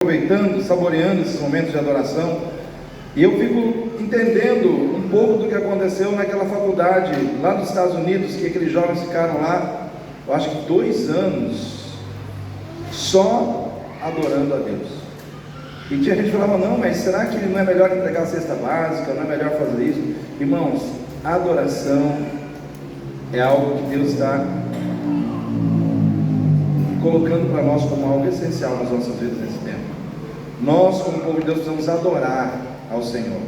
aproveitando, saboreando esses momentos de adoração, e eu fico entendendo um pouco do que aconteceu naquela faculdade lá nos Estados Unidos, que aqueles jovens ficaram lá, eu acho que 2 anos, só adorando a Deus. E tinha gente que falava, não, mas será que não é melhor entregar a cesta básica, não é melhor fazer isso? Irmãos, a adoração é algo que Deus está colocando para nós como algo essencial nas nossas vidas nesse tempo. Nós, como povo de Deus, precisamos adorar ao Senhor.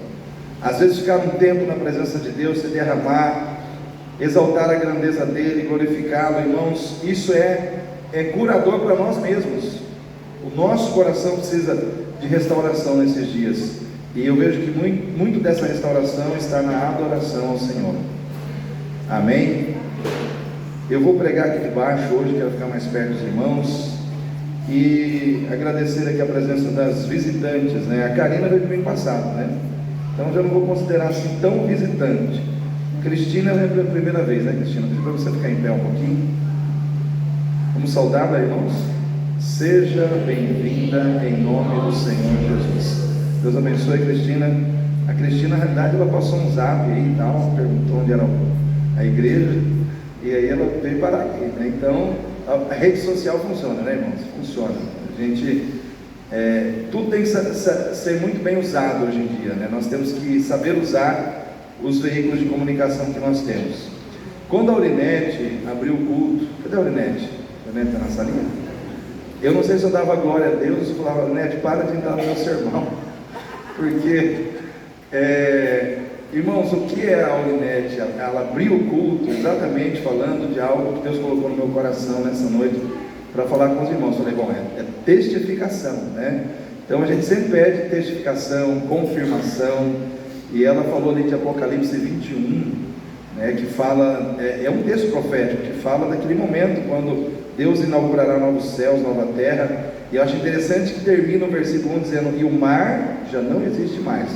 Às vezes ficar um tempo na presença de Deus, se derramar, exaltar a grandeza dEle, glorificá-lo, irmãos, isso é curador para nós mesmos. O nosso coração precisa de restauração nesses dias, e eu vejo que muito dessa restauração está na adoração ao Senhor. Amém? Eu vou pregar aqui de baixo hoje, quero ficar mais perto dos irmãos e agradecer aqui a presença das visitantes, né? A Karina veio domingo passado, né? Então já não vou considerar assim tão visitante. Cristina veio pela primeira vez, né, Cristina? Pedi para você ficar em pé um pouquinho. Vamos saudá-la, irmãos? Seja bem-vinda em nome do Senhor Jesus. Deus abençoe, Cristina. A Cristina, na realidade, ela passou um zap aí e tal, perguntou onde era a igreja, e aí ela veio parar aqui, né? Então, a rede social funciona, né, irmãos? Funciona. A gente, tudo tem que ser muito bem usado hoje em dia, né? Nós temos que saber usar os veículos de comunicação que nós temos. Quando a Aurinete abriu o culto, cadê a Aurinete? A Aurinete está na salinha? Eu não sei se eu dava glória a Deus, eu falava, Aurinete, para de entrar no meu sermão, porque, irmãos, o que é a Aurinete? Ela abriu o culto exatamente falando de algo que Deus colocou no meu coração nessa noite, para falar com os irmãos. Eu falei, bom, é testificação, né? Então a gente sempre pede testificação, confirmação, e ela falou ali de Apocalipse 21, né, que fala, é um texto profético, que fala daquele momento, quando Deus inaugurará novos céus, nova terra, e eu acho interessante que termina o versículo 1 dizendo, e o mar já não existe mais.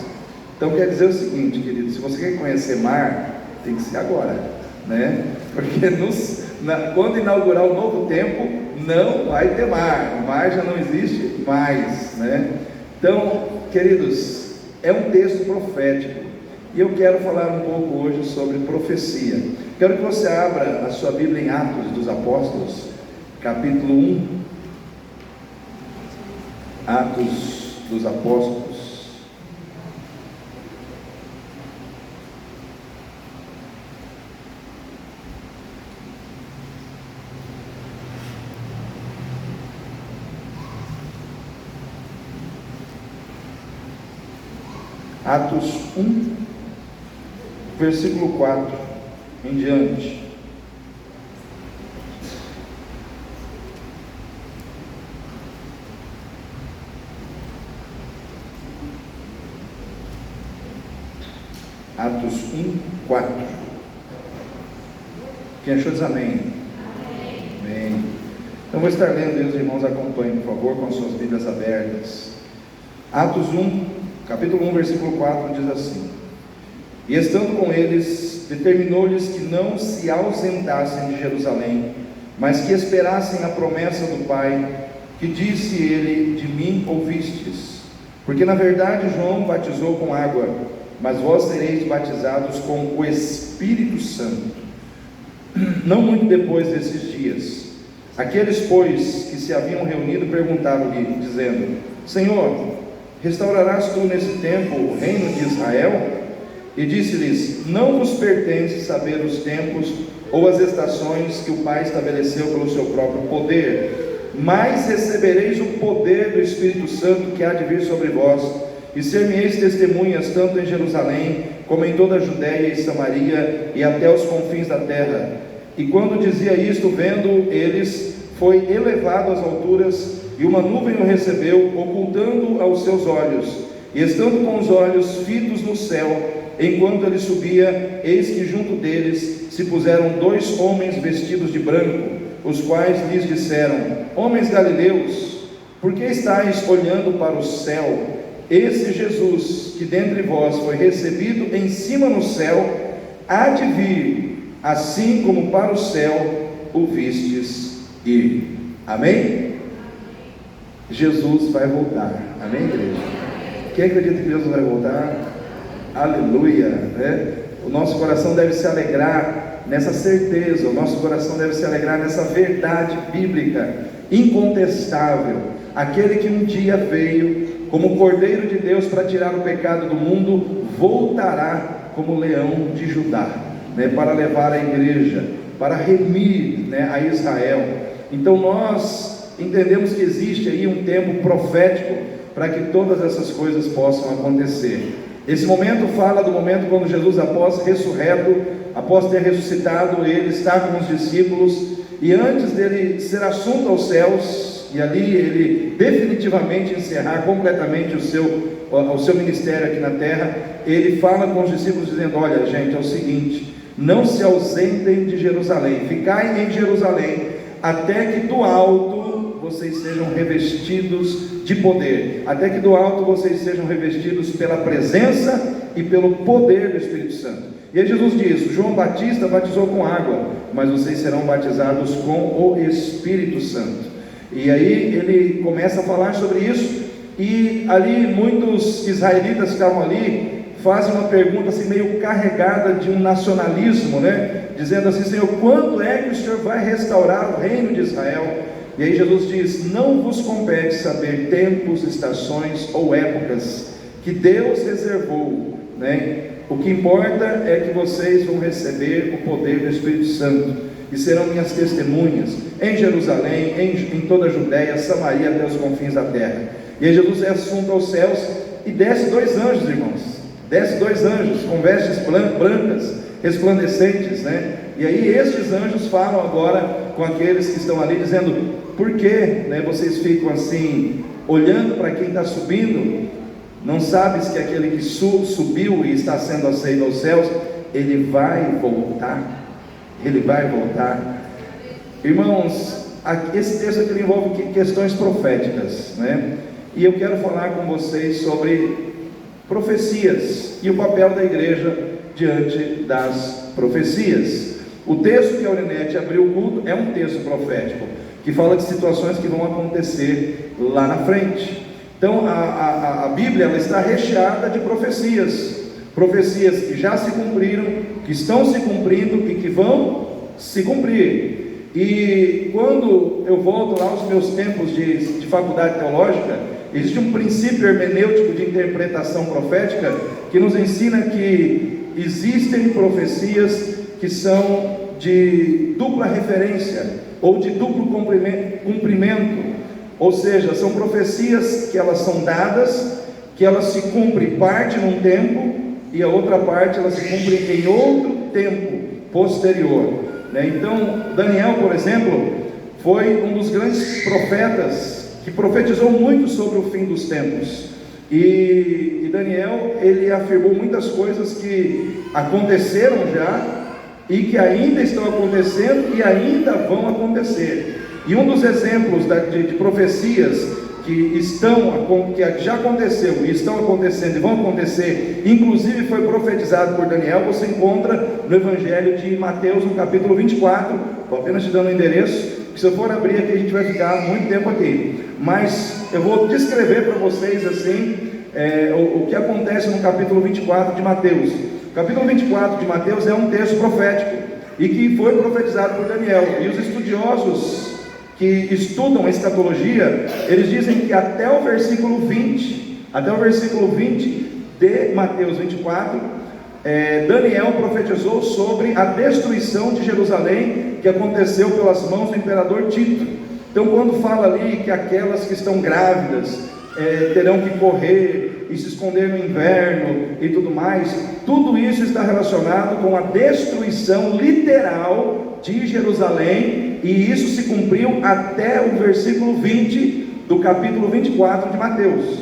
Então quer dizer o seguinte, querido, se você quer conhecer mar, tem que ser agora, né? Porque quando inaugurar o novo tempo, não vai ter mar, o mar já não existe mais, né? Então, queridos, é um texto profético, e eu quero falar um pouco hoje sobre profecia. Quero que você abra a sua Bíblia em Atos dos Apóstolos, capítulo 1, Atos dos Apóstolos. Atos 1, versículo 4 em diante. Atos 1, 4. Quem achou diz amém. Amém. Então vou estar lendo e os irmãos acompanhem, por favor, com as suas Bíblias abertas. Atos 1, capítulo 1, versículo 4 diz assim: E estando com eles, determinou-lhes que não se ausentassem de Jerusalém, mas que esperassem a promessa do Pai, que disse ele, de mim ouvistes. Porque na verdade João batizou com água, mas vós sereis batizados com o Espírito Santo, não muito depois desses dias. Aqueles, pois, que se haviam reunido, perguntaram-lhe, dizendo: Senhor, restaurarás tu nesse tempo o reino de Israel? E disse-lhes: Não vos pertence saber os tempos ou as estações que o Pai estabeleceu pelo seu próprio poder, mas recebereis o poder do Espírito Santo que há de vir sobre vós, e ser-me-eis testemunhas tanto em Jerusalém, como em toda a Judéia e Samaria, e até os confins da terra. E quando dizia isto, vendo eles, foi elevado às alturas, e uma nuvem o recebeu, ocultando aos seus olhos. E estando com os olhos fitos no céu, enquanto ele subia, eis que junto deles se puseram 2 homens vestidos de branco, os quais lhes disseram: Homens galileus, por que estáis olhando para o céu? Esse Jesus, que dentre vós foi recebido em cima no céu, há de vir, assim como para o céu o vistes ir. Amém? Jesus vai voltar. Amém, igreja? Quem acredita que Jesus vai voltar? Aleluia, né? O nosso coração deve se alegrar nessa certeza, o nosso coração deve se alegrar nessa verdade bíblica, incontestável. Aquele que um dia veio como Cordeiro de Deus para tirar o pecado do mundo, voltará como leão de Judá, né? Para levar a igreja, para remir, né, a Israel. Então nós entendemos que existe aí um tempo profético para que todas essas coisas possam acontecer. Esse momento fala do momento quando Jesus, após ressurreto, após ter ressuscitado, ele está com os discípulos, e antes dele ser assunto aos céus, e ali ele definitivamente encerrar completamente o seu ministério aqui na terra, ele fala com os discípulos dizendo: olha gente, é o seguinte, não se ausentem de Jerusalém, ficai em Jerusalém, até que do alto vocês sejam revestidos de poder, até que do alto vocês sejam revestidos pela presença e pelo poder do Espírito Santo. E aí Jesus diz: João Batista batizou com água, mas vocês serão batizados com o Espírito Santo. E aí ele começa a falar sobre isso, e ali muitos israelitas que estavam ali fazem uma pergunta assim meio carregada de um nacionalismo, né? Dizendo assim: Senhor, quando é que o Senhor vai restaurar o reino de Israel? E aí Jesus diz: não vos compete saber tempos, estações ou épocas que Deus reservou, né? O que importa é que vocês vão receber o poder do Espírito Santo e serão minhas testemunhas em Jerusalém, em toda a Judéia, Samaria, até os confins da terra. E aí Jesus é assunto aos céus e desce 2 anjos, irmãos. Desce 2 anjos com vestes brancas, resplandecentes, né? E aí estes anjos falam agora com aqueles que estão ali, dizendo: por que, né, vocês ficam assim, olhando para quem está subindo? Não sabes que aquele que subiu e está sendo aceito aos céus, ele vai voltar? Ele vai voltar. Irmãos, esse texto aqui envolve questões proféticas, né? E eu quero falar com vocês sobre profecias e o papel da igreja diante das profecias. O texto que a Aurinete abriu o culto é um texto profético, que fala de situações que vão acontecer lá na frente. Então a Bíblia, ela está recheada de profecias que já se cumpriram, que estão se cumprindo e que vão se cumprir. E quando eu volto lá aos meus tempos de faculdade teológica, existe um princípio hermenêutico de interpretação profética que nos ensina que existem profecias que são de dupla referência ou de duplo cumprimento, ou seja, são profecias que elas são dadas, que elas se cumprem parte num tempo e a outra parte elas se cumprem em outro tempo posterior, né? Então Daniel, por exemplo, foi um dos grandes profetas que profetizou muito sobre o fim dos tempos. E Daniel, ele afirmou muitas coisas que aconteceram já e que ainda estão acontecendo e ainda vão acontecer. E um dos exemplos de profecias que já aconteceu e estão acontecendo e vão acontecer, inclusive foi profetizado por Daniel, você encontra no Evangelho de Mateus, no capítulo 24. Estou apenas te dando o endereço, que se eu for abrir aqui a gente vai ficar muito tempo aqui, mas eu vou descrever para vocês assim o que acontece no capítulo 24 de Mateus. O capítulo 24 de Mateus é um texto profético e que foi profetizado por Daniel, e os estudiosos que estudam a escatologia, eles dizem que até o versículo 20 de Mateus 24, Daniel profetizou sobre a destruição de Jerusalém, que aconteceu pelas mãos do imperador Tito. Então quando fala ali que aquelas que estão grávidas terão que correr e se esconder no inverno e tudo mais, tudo isso está relacionado com a destruição literal de Jerusalém, e isso se cumpriu até o versículo 20 do capítulo 24 de Mateus.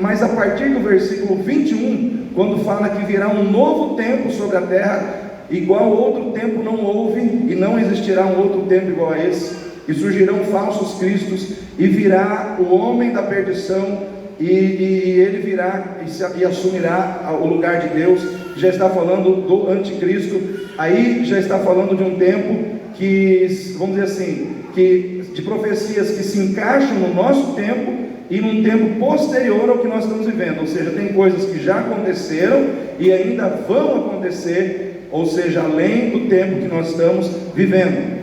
Mas a partir do versículo 21, quando fala que virá um novo tempo sobre a terra, igual outro tempo não houve, e não existirá um outro tempo igual a esse, e surgirão falsos cristos, e virá o homem da perdição, e ele virá e assumirá o lugar de Deus. Já está falando do anticristo, aí já está falando de um tempo que, vamos dizer assim, que de profecias que se encaixam no nosso tempo e num tempo posterior ao que nós estamos vivendo. Ou seja, tem coisas que já aconteceram e ainda vão acontecer, ou seja, além do tempo que nós estamos vivendo.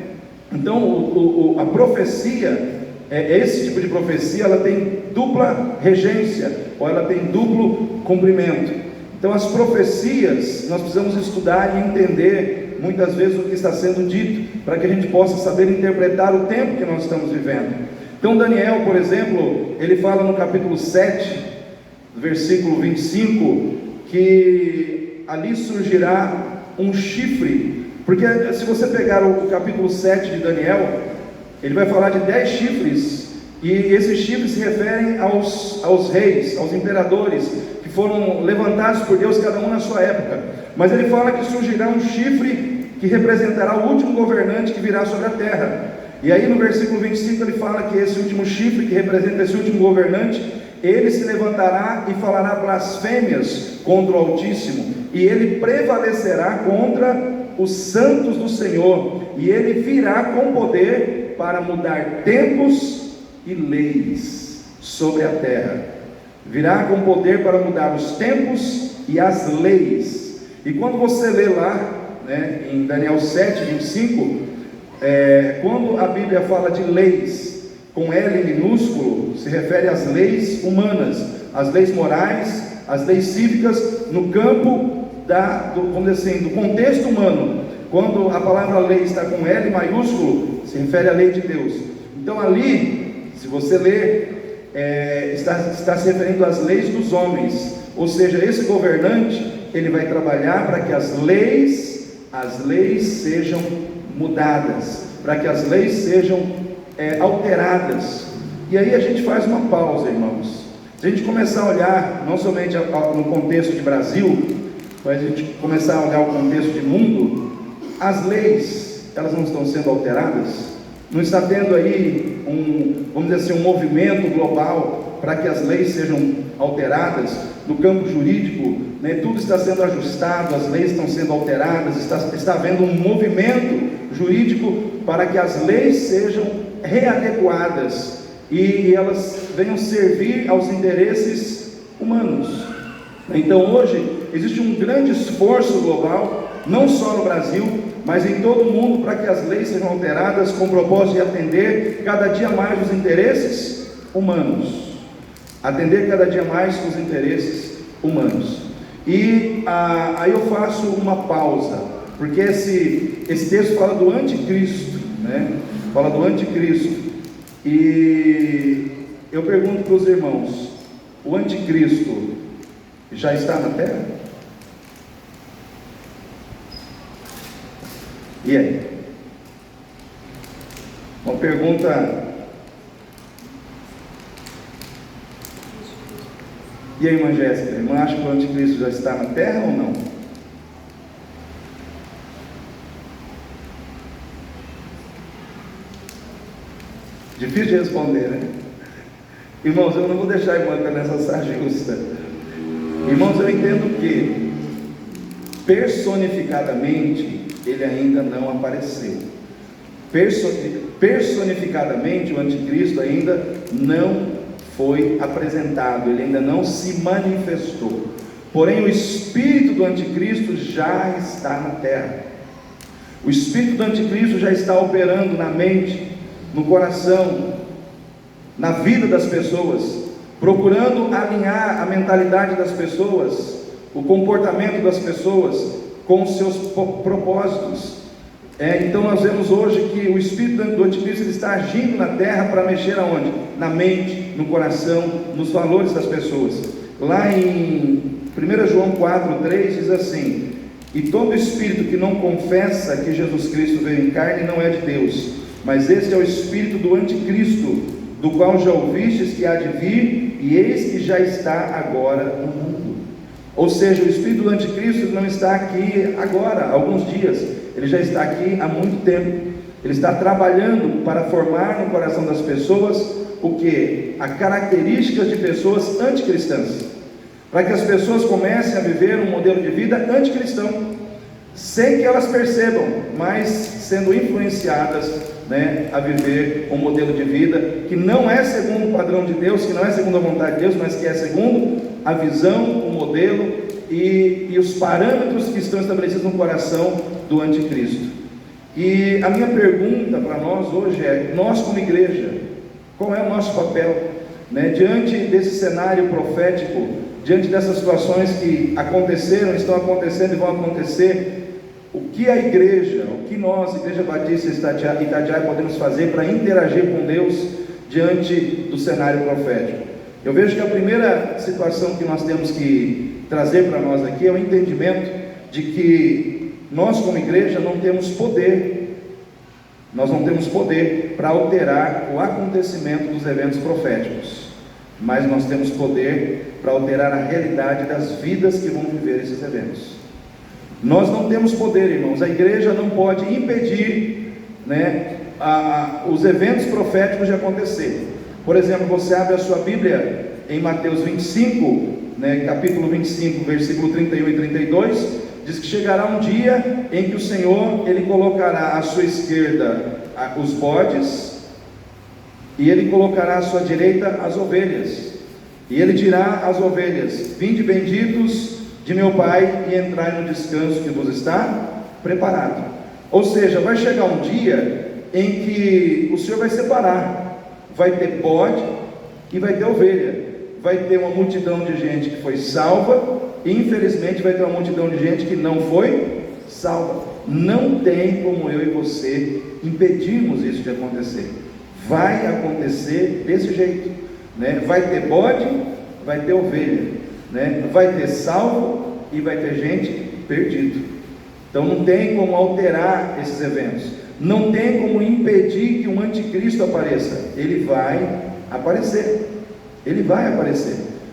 Então, a profecia, esse tipo de profecia, ela tem dupla regência, ou ela tem duplo cumprimento. Então, as profecias, nós precisamos estudar e entender, muitas vezes, o que está sendo dito, para que a gente possa saber interpretar o tempo que nós estamos vivendo. Então, Daniel, por exemplo, ele fala no capítulo 7, versículo 25, que ali surgirá um chifre, porque se você pegar o capítulo 7 de Daniel, ele vai falar de 10 chifres, e esses chifres se referem aos reis, aos imperadores, que foram levantados por Deus, cada um na sua época. Mas ele fala que surgirá um chifre que representará o último governante que virá sobre a terra. E aí no versículo 25 ele fala que esse último chifre, que representa esse último governante, ele se levantará e falará blasfêmias contra o Altíssimo, e ele prevalecerá contra os santos do Senhor, e ele virá com poder para mudar tempos e leis sobre a terra. Virá com poder para mudar os tempos e as leis. E quando você lê lá, em Daniel 7, 25, quando a Bíblia fala de leis com L minúsculo, se refere às leis humanas, às leis morais, às leis cívicas, no campo vamos dizer assim, do contexto humano. Quando a palavra lei está com L maiúsculo, se refere à lei de Deus. Então ali, se você ler, está se referindo às leis dos homens. Ou seja, esse governante, ele vai trabalhar para que as leis sejam mudadas, para que as leis sejam alteradas. E aí a gente faz uma pausa, irmãos. Se a gente começar a olhar, não somente no contexto de Brasil, mas a gente começar a olhar o contexto de mundo, as leis, elas não estão sendo alteradas? Não está tendo aí vamos dizer assim, um movimento global para que as leis sejam alteradas? No campo jurídico, tudo está sendo ajustado, as leis estão sendo alteradas, está havendo um movimento jurídico para que as leis sejam readequadas e elas venham servir aos interesses humanos. Então hoje existe um grande esforço global, não só no Brasil, mas em todo o mundo, para que as leis sejam alteradas com o propósito de atender cada dia mais os interesses humanos. Atender cada dia mais os interesses humanos. E aí eu faço uma pausa, porque esse texto fala do anticristo, fala do anticristo. E eu pergunto para os irmãos: o anticristo já está na terra? E aí? Uma pergunta. E aí, irmã Jéssica, a irmã acha que o anticristo já está na terra ou não? Difícil de responder, né? Irmãos, eu não vou deixar a irmã nessa saia justa. Irmãos, eu entendo que personificadamente ele ainda não apareceu. Personificadamente o anticristo ainda não foi apresentado, ele ainda não se manifestou. Porém, o espírito do anticristo já está na terra. O espírito do anticristo já está operando na mente, no coração, na vida das pessoas, procurando alinhar a mentalidade das pessoas, o comportamento das pessoas com os seus propósitos. Então nós vemos hoje que o espírito do anticristo ele está agindo na terra para mexer aonde? Na mente, no coração, nos valores das pessoas. Lá em 1 João 4,3 diz assim: e todo espírito que não confessa que Jesus Cristo veio em carne não é de Deus, mas este é o espírito do anticristo, do qual já ouvistes que há de vir, e eis que já está agora no mundo. Ou seja, o espírito do anticristo não está aqui agora, há alguns dias, ele já está aqui há muito tempo. Ele está trabalhando para formar no coração das pessoas o que? A características de pessoas anticristãs, para que as pessoas comecem a viver um modelo de vida anticristão, sem que elas percebam, mas sendo influenciadas né, a viver um modelo de vida que não é segundo o padrão de Deus, que não é segundo a vontade de Deus, mas que é segundo a visão, o modelo e os parâmetros que estão estabelecidos no coração do anticristo. E a minha pergunta para nós hoje é: nós como igreja, qual é o nosso papel, né, diante desse cenário profético, diante dessas situações que aconteceram, estão acontecendo e vão acontecer? O que a igreja, o que nós, Igreja Batista Itatiaia, podemos fazer para interagir com Deus diante do cenário profético? Eu vejo que a primeira situação que nós temos que trazer para nós aqui é o entendimento de que nós como igreja não temos poder, nós não temos poder para alterar o acontecimento dos eventos proféticos, mas nós temos poder para alterar a realidade das vidas que vão viver esses eventos. Nós não temos poder, irmãos. A igreja não pode impedir, né, os eventos proféticos de acontecer. Por exemplo, você abre a sua Bíblia em Mateus 25, né, capítulo 25, versículo 31 e 32, diz que chegará um dia em que o Senhor, Ele colocará à sua esquerda os bodes, e Ele colocará à sua direita as ovelhas, e Ele dirá às ovelhas: vinde benditos de meu Pai, e entrai no descanso que vos está preparado. Ou seja, vai chegar um dia em que o Senhor vai separar, vai ter bode e vai ter ovelha, vai ter uma multidão de gente que foi salva, e infelizmente vai ter uma multidão de gente que não foi salva. Não tem como eu e você impedirmos isso de acontecer. Vai acontecer desse jeito, né? Vai ter bode, vai ter ovelha, né? Vai ter salvo e vai ter gente perdido. Então não tem como alterar esses eventos, não tem como impedir que um anticristo apareça. Ele vai aparecer,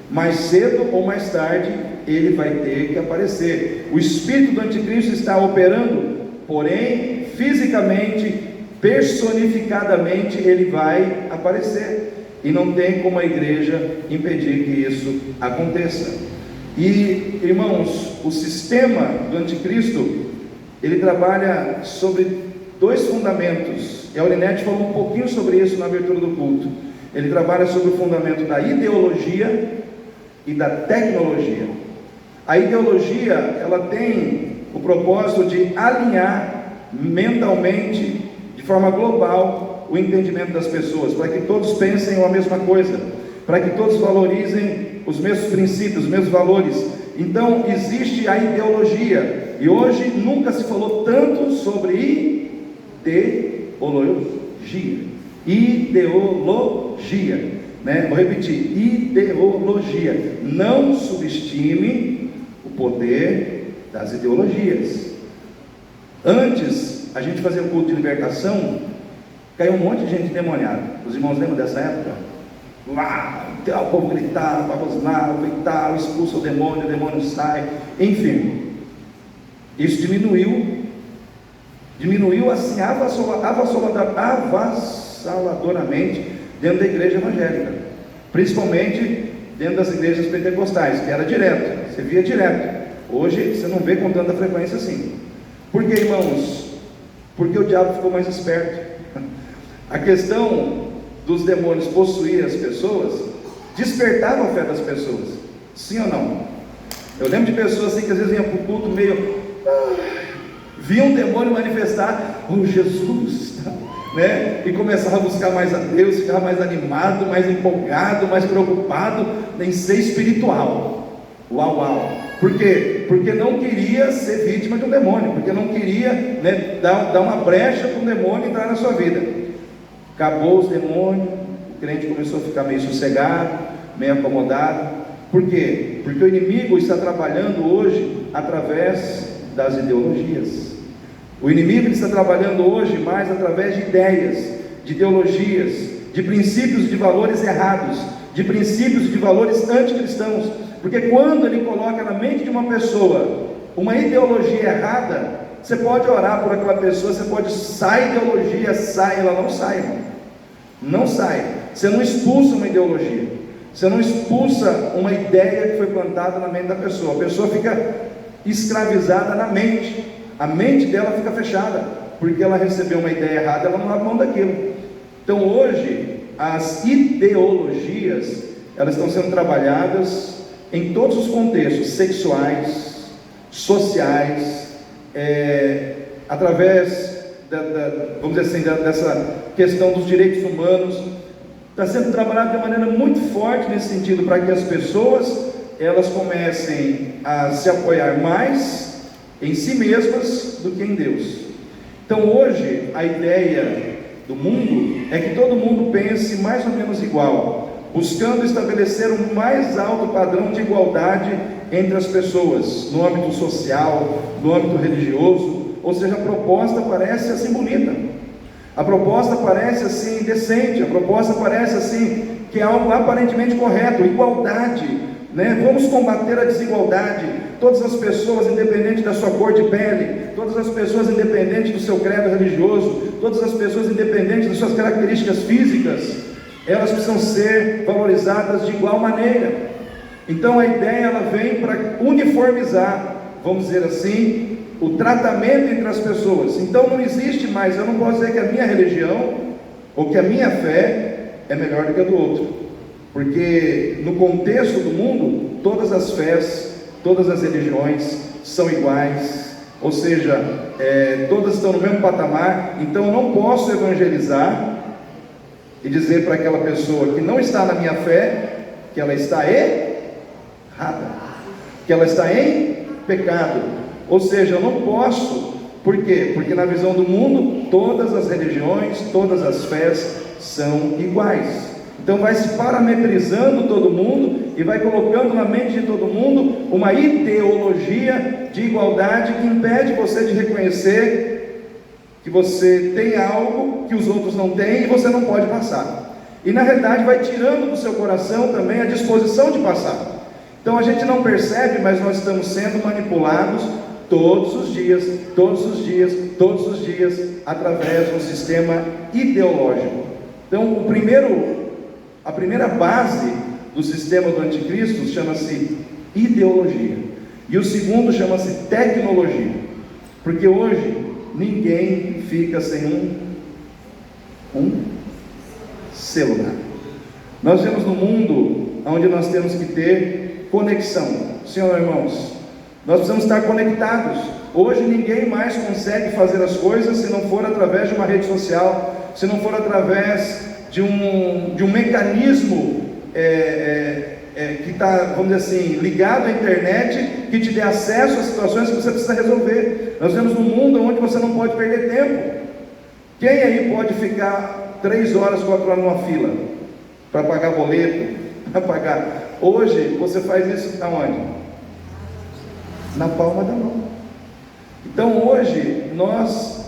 mais cedo ou mais tarde ele vai ter que aparecer. O espírito do anticristo está operando, porém fisicamente, personificadamente ele vai aparecer. E não tem como a igreja impedir que isso aconteça. E, irmãos, o sistema do anticristo, ele trabalha sobre dois fundamentos. E a Aurinete falou um pouquinho sobre isso na abertura do culto. Ele trabalha sobre o fundamento da ideologia e da tecnologia. A ideologia, ela tem o propósito de alinhar mentalmente, de forma global, o entendimento das pessoas, para que todos pensem a mesma coisa, para que todos valorizem os mesmos princípios, os mesmos valores. Então existe a ideologia, e hoje nunca se falou tanto sobre ideologia, né? Vou repetir: ideologia. Não subestime o poder das ideologias. Antes a gente fazia um culto de libertação, caiu um monte de gente endemoniada. Os irmãos lembram dessa época? Lá, o povo gritava, rosnava, gritava, expulsa o demônio sai. Enfim, isso diminuiu assim avassaladoramente dentro da igreja evangélica, principalmente dentro das igrejas pentecostais, que era direto, você via direto. Hoje você não vê com tanta frequência assim. Por que, irmãos? Porque o diabo ficou mais esperto. A questão dos demônios possuir as pessoas despertava a fé das pessoas, sim ou não? Eu lembro de pessoas assim que às vezes vinham para o culto meio via um demônio manifestar, oh Jesus, né? E começava a buscar mais a Deus, ficava mais animado, mais empolgado, mais preocupado em ser espiritual. Uau! Por quê? Porque não queria ser vítima de um demônio, porque não queria, né, dar uma brecha para um demônio entrar na sua vida. Acabou os demônios, o crente começou a ficar meio sossegado, meio acomodado. Por quê? Porque o inimigo está trabalhando hoje através das ideologias. O inimigo está trabalhando hoje mais através de ideias, de ideologias, de princípios de valores errados, de princípios de valores anticristãos. Porque quando ele coloca na mente de uma pessoa uma ideologia errada, você pode orar por aquela pessoa, você pode sair ideologia, ela não sai, irmão. Não sai. Você não expulsa uma ideologia, você não expulsa uma ideia que foi plantada na mente da pessoa. A pessoa fica escravizada na mente, a mente dela fica fechada. porque ela recebeu uma ideia errada, ela não abre mão daquilo. Então hoje, as ideologias, elas estão sendo trabalhadas em todos os contextos, sexuais, sociais, através vamos dizer assim, dessa questão dos direitos humanos. Está sendo trabalhado de maneira muito forte nesse sentido, para que as pessoas, elas comecem a se apoiar mais em si mesmas do que em Deus. Então hoje, a ideia do mundo é que todo mundo pense mais ou menos igual, buscando estabelecer um mais alto padrão de igualdade entre as pessoas, no âmbito social, no âmbito religioso. Ou seja, a proposta parece assim bonita, a proposta parece assim decente, a proposta parece assim que é algo aparentemente correto, igualdade, né? Vamos combater a desigualdade, todas as pessoas, independente da sua cor de pele, todas as pessoas, independente do seu credo religioso, todas as pessoas, independente das suas características físicas, elas precisam ser valorizadas de igual maneira. Então a ideia, ela vem para uniformizar, vamos dizer assim, o tratamento entre as pessoas. Então não existe mais, eu não posso dizer que a minha religião ou que a minha fé é melhor do que a do outro, porque no contexto do mundo, todas as fés, todas as religiões são iguais, ou seja, todas estão no mesmo patamar. Então eu não posso evangelizar e dizer para aquela pessoa que não está na minha fé que ela está errada, que ela está em pecado. Ou seja, eu não posso. Por quê? Porque na visão do mundo, todas as religiões, todas as fés são iguais. Então vai se parametrizando todo mundo e vai colocando na mente de todo mundo uma ideologia de igualdade que impede você de reconhecer que você tem algo que os outros não têm e você não pode passar. E na realidade vai tirando do seu coração também a disposição de passar. Então a gente não percebe, mas nós estamos sendo manipulados todos os dias, todos os dias, todos os dias, através de um sistema ideológico. Então a primeira base do sistema do anticristo chama-se ideologia, e o segundo chama-se tecnologia, porque hoje ninguém fica sem um celular. Nós vivemos num mundo onde nós temos que ter conexão. Senhor, irmãos, nós precisamos estar conectados. Hoje ninguém mais consegue fazer as coisas se não for através de uma rede social, se não for através de um mecanismo que está, vamos dizer assim, ligado à internet, que te dê acesso às situações que você precisa resolver. Nós vivemos num mundo onde você não pode perder tempo. Quem aí pode ficar 3 horas, 4 horas numa fila para pagar boleto, para pagar? Hoje você faz isso aonde? Na palma da mão. Então hoje nós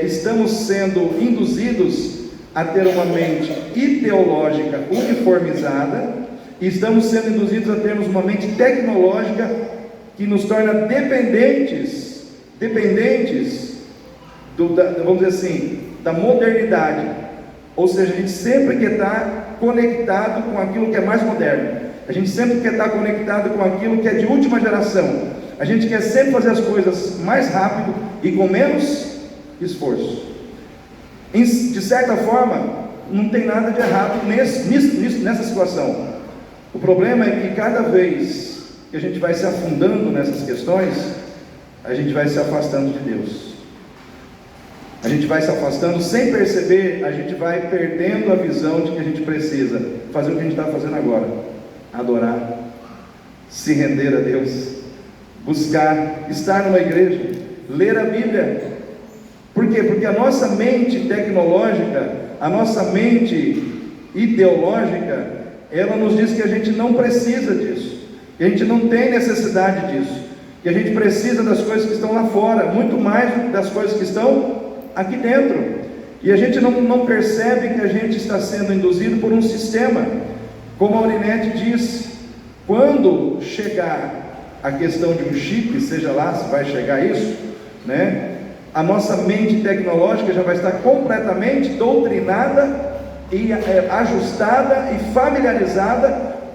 estamos sendo induzidos a ter uma mente ideológica uniformizada, e estamos sendo induzidos a termos uma mente tecnológica que nos torna dependentes vamos dizer assim, da modernidade. Ou seja, a gente sempre quer estar conectado com aquilo que é mais moderno, a gente sempre quer estar conectado com aquilo que é de última geração, a gente quer sempre fazer as coisas mais rápido e com menos esforço. De certa forma, não tem nada de errado nessa situação. O problema é que cada vez que a gente vai se afundando nessas questões, a gente vai se afastando de Deus. A gente vai se afastando sem perceber, a gente vai perdendo a visão de que a gente precisa fazer o que a gente está fazendo agora: adorar, se render a Deus, buscar, estar numa igreja, ler a Bíblia. Por quê? Porque a nossa mente tecnológica, a nossa mente ideológica, ela nos diz que a gente não precisa disso, que a gente não tem necessidade disso, que a gente precisa das coisas que estão lá fora, muito mais das coisas que estão aqui dentro. E a gente não percebe que a gente está sendo induzido por um sistema. Como a Aurinete diz, quando chegar a questão de um chip, seja lá se vai chegar isso, né? A nossa mente tecnológica já vai estar completamente doutrinada e ajustada e familiarizada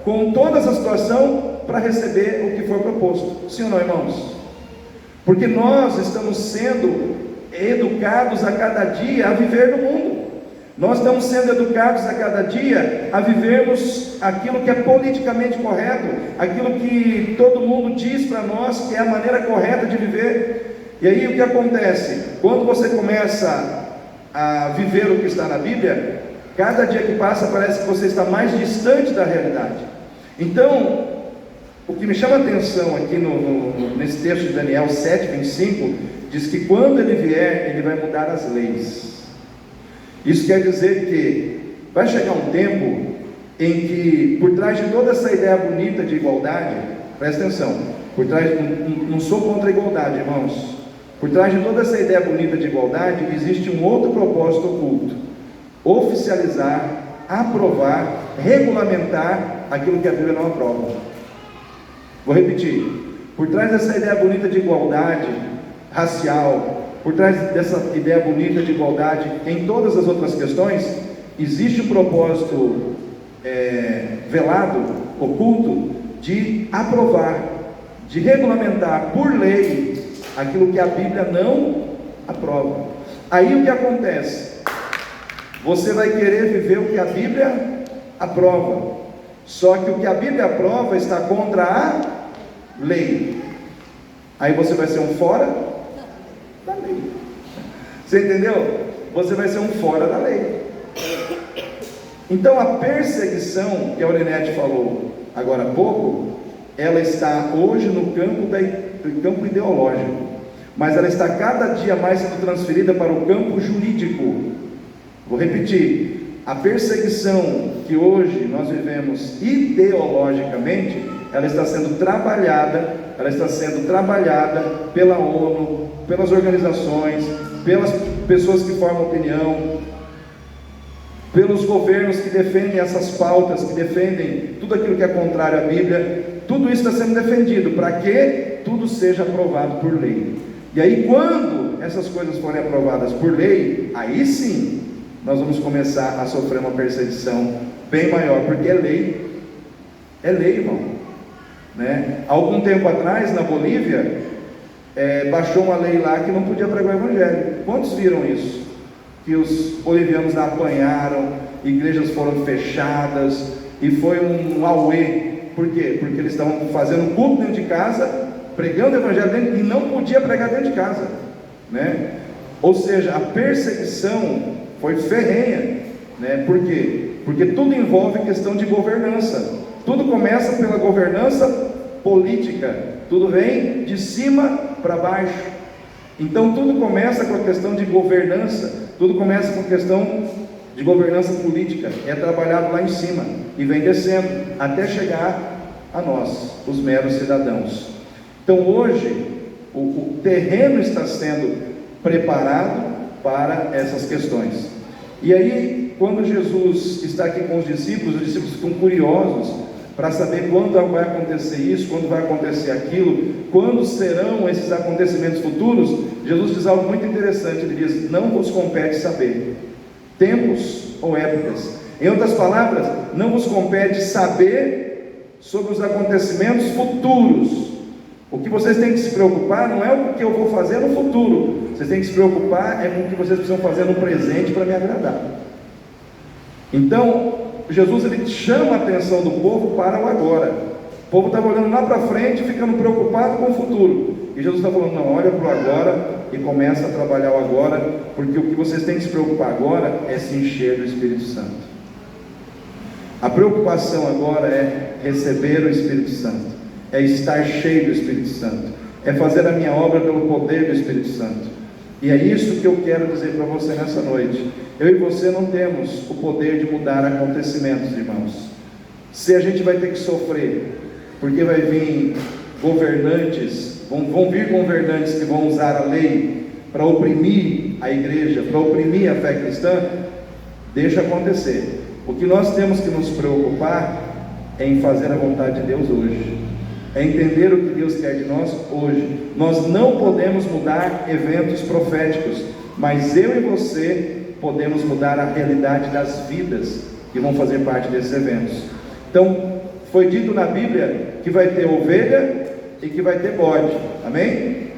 com toda essa situação para receber o que for proposto. Sim ou não, irmãos? Porque nós estamos sendo educados a cada dia a viver no mundo. Nós estamos sendo educados a cada dia a vivermos aquilo que é politicamente correto, aquilo que todo mundo diz para nós que é a maneira correta de viver. E aí o que acontece? Quando você começa a viver o que está na Bíblia, cada dia que passa parece que você está mais distante da realidade. Então, o que me chama a atenção aqui nesse texto de Daniel 7:25, diz que quando ele vier, ele vai mudar as leis. Isso quer dizer que vai chegar um tempo em que, por trás de toda essa ideia bonita de igualdade, presta atenção, não sou contra a igualdade, irmãos, por trás de toda essa ideia bonita de igualdade, existe um outro propósito oculto: oficializar, aprovar, regulamentar aquilo que a Bíblia não aprova. Vou repetir: por trás dessa ideia bonita de igualdade racial, por trás dessa ideia bonita de igualdade em todas as outras questões, existe um propósito velado, oculto, de aprovar, de regulamentar por lei aquilo que a Bíblia não aprova. Aí o que acontece? Você vai querer viver o que a Bíblia aprova, só que o que a Bíblia aprova está contra a lei. Aí você vai ser um fora da lei. Você entendeu? Você vai ser um fora da lei. Então a perseguição que a Aurinete falou agora há pouco, ela está hoje no campo ideológico, mas ela está cada dia mais sendo transferida para o campo jurídico. Vou repetir: a perseguição que hoje nós vivemos ideologicamente, ela está sendo trabalhada pela ONU, pelas organizações, pelas pessoas que formam opinião, pelos governos que defendem essas pautas, que defendem tudo aquilo que é contrário à Bíblia. Tudo isso está sendo defendido para que tudo seja aprovado por lei. E aí, quando essas coisas forem aprovadas por lei, aí sim nós vamos começar a sofrer uma perseguição bem maior, porque é lei, irmão, né? Algum tempo atrás, na Bolívia, baixou uma lei lá que não podia pregar o Evangelho. Quantos viram isso? Que os bolivianos apanharam, igrejas foram fechadas, e foi um auê. Por quê? Porque eles estavam fazendo culto dentro de casa, pregando o Evangelho dentro, e não podia pregar dentro de casa, né? Ou seja, a perseguição foi ferrenha, né? Por quê? Porque tudo envolve questão de governança. Tudo começa pela governança política, tudo vem de cima para baixo. Então tudo começa com a questão de governança, tudo começa com a questão de governança política, é trabalhado lá em cima e vem descendo até chegar a nós, os meros cidadãos. Então hoje o terreno está sendo preparado para essas questões. E aí, quando Jesus está aqui com os discípulos ficam curiosos para saber quando vai acontecer isso, quando vai acontecer aquilo, quando serão esses acontecimentos futuros. Jesus diz algo muito interessante, ele diz: não vos compete saber tempos ou épocas. Em outras palavras, não vos compete saber sobre os acontecimentos futuros. O que vocês têm que se preocupar não é o que eu vou fazer no futuro, vocês têm que se preocupar com o que vocês precisam fazer no presente para me agradar. Então, Jesus ele chama a atenção do povo para o agora. O povo estava olhando lá para frente, ficando preocupado com o futuro, e Jesus está falando: não, olha para o agora e começa a trabalhar o agora, porque o que vocês têm que se preocupar agora é se encher do Espírito Santo. A preocupação agora é receber o Espírito Santo, é estar cheio do Espírito Santo, é fazer a minha obra pelo poder do Espírito Santo. E é isso que eu quero dizer para você nessa noite. Eu e você não temos o poder de mudar acontecimentos, irmãos. Se a gente vai ter que sofrer, porque vai vir governantes, vão vir governantes que vão usar a lei para oprimir a igreja, para oprimir a fé cristã, deixa acontecer. O que nós temos que nos preocupar é em fazer a vontade de Deus hoje, é entender o que Deus quer de nós hoje. Nós não podemos mudar eventos proféticos, mas eu e você podemos mudar a realidade das vidas que vão fazer parte desses eventos. Então, foi dito na Bíblia que vai ter ovelha e que vai ter bode, amém?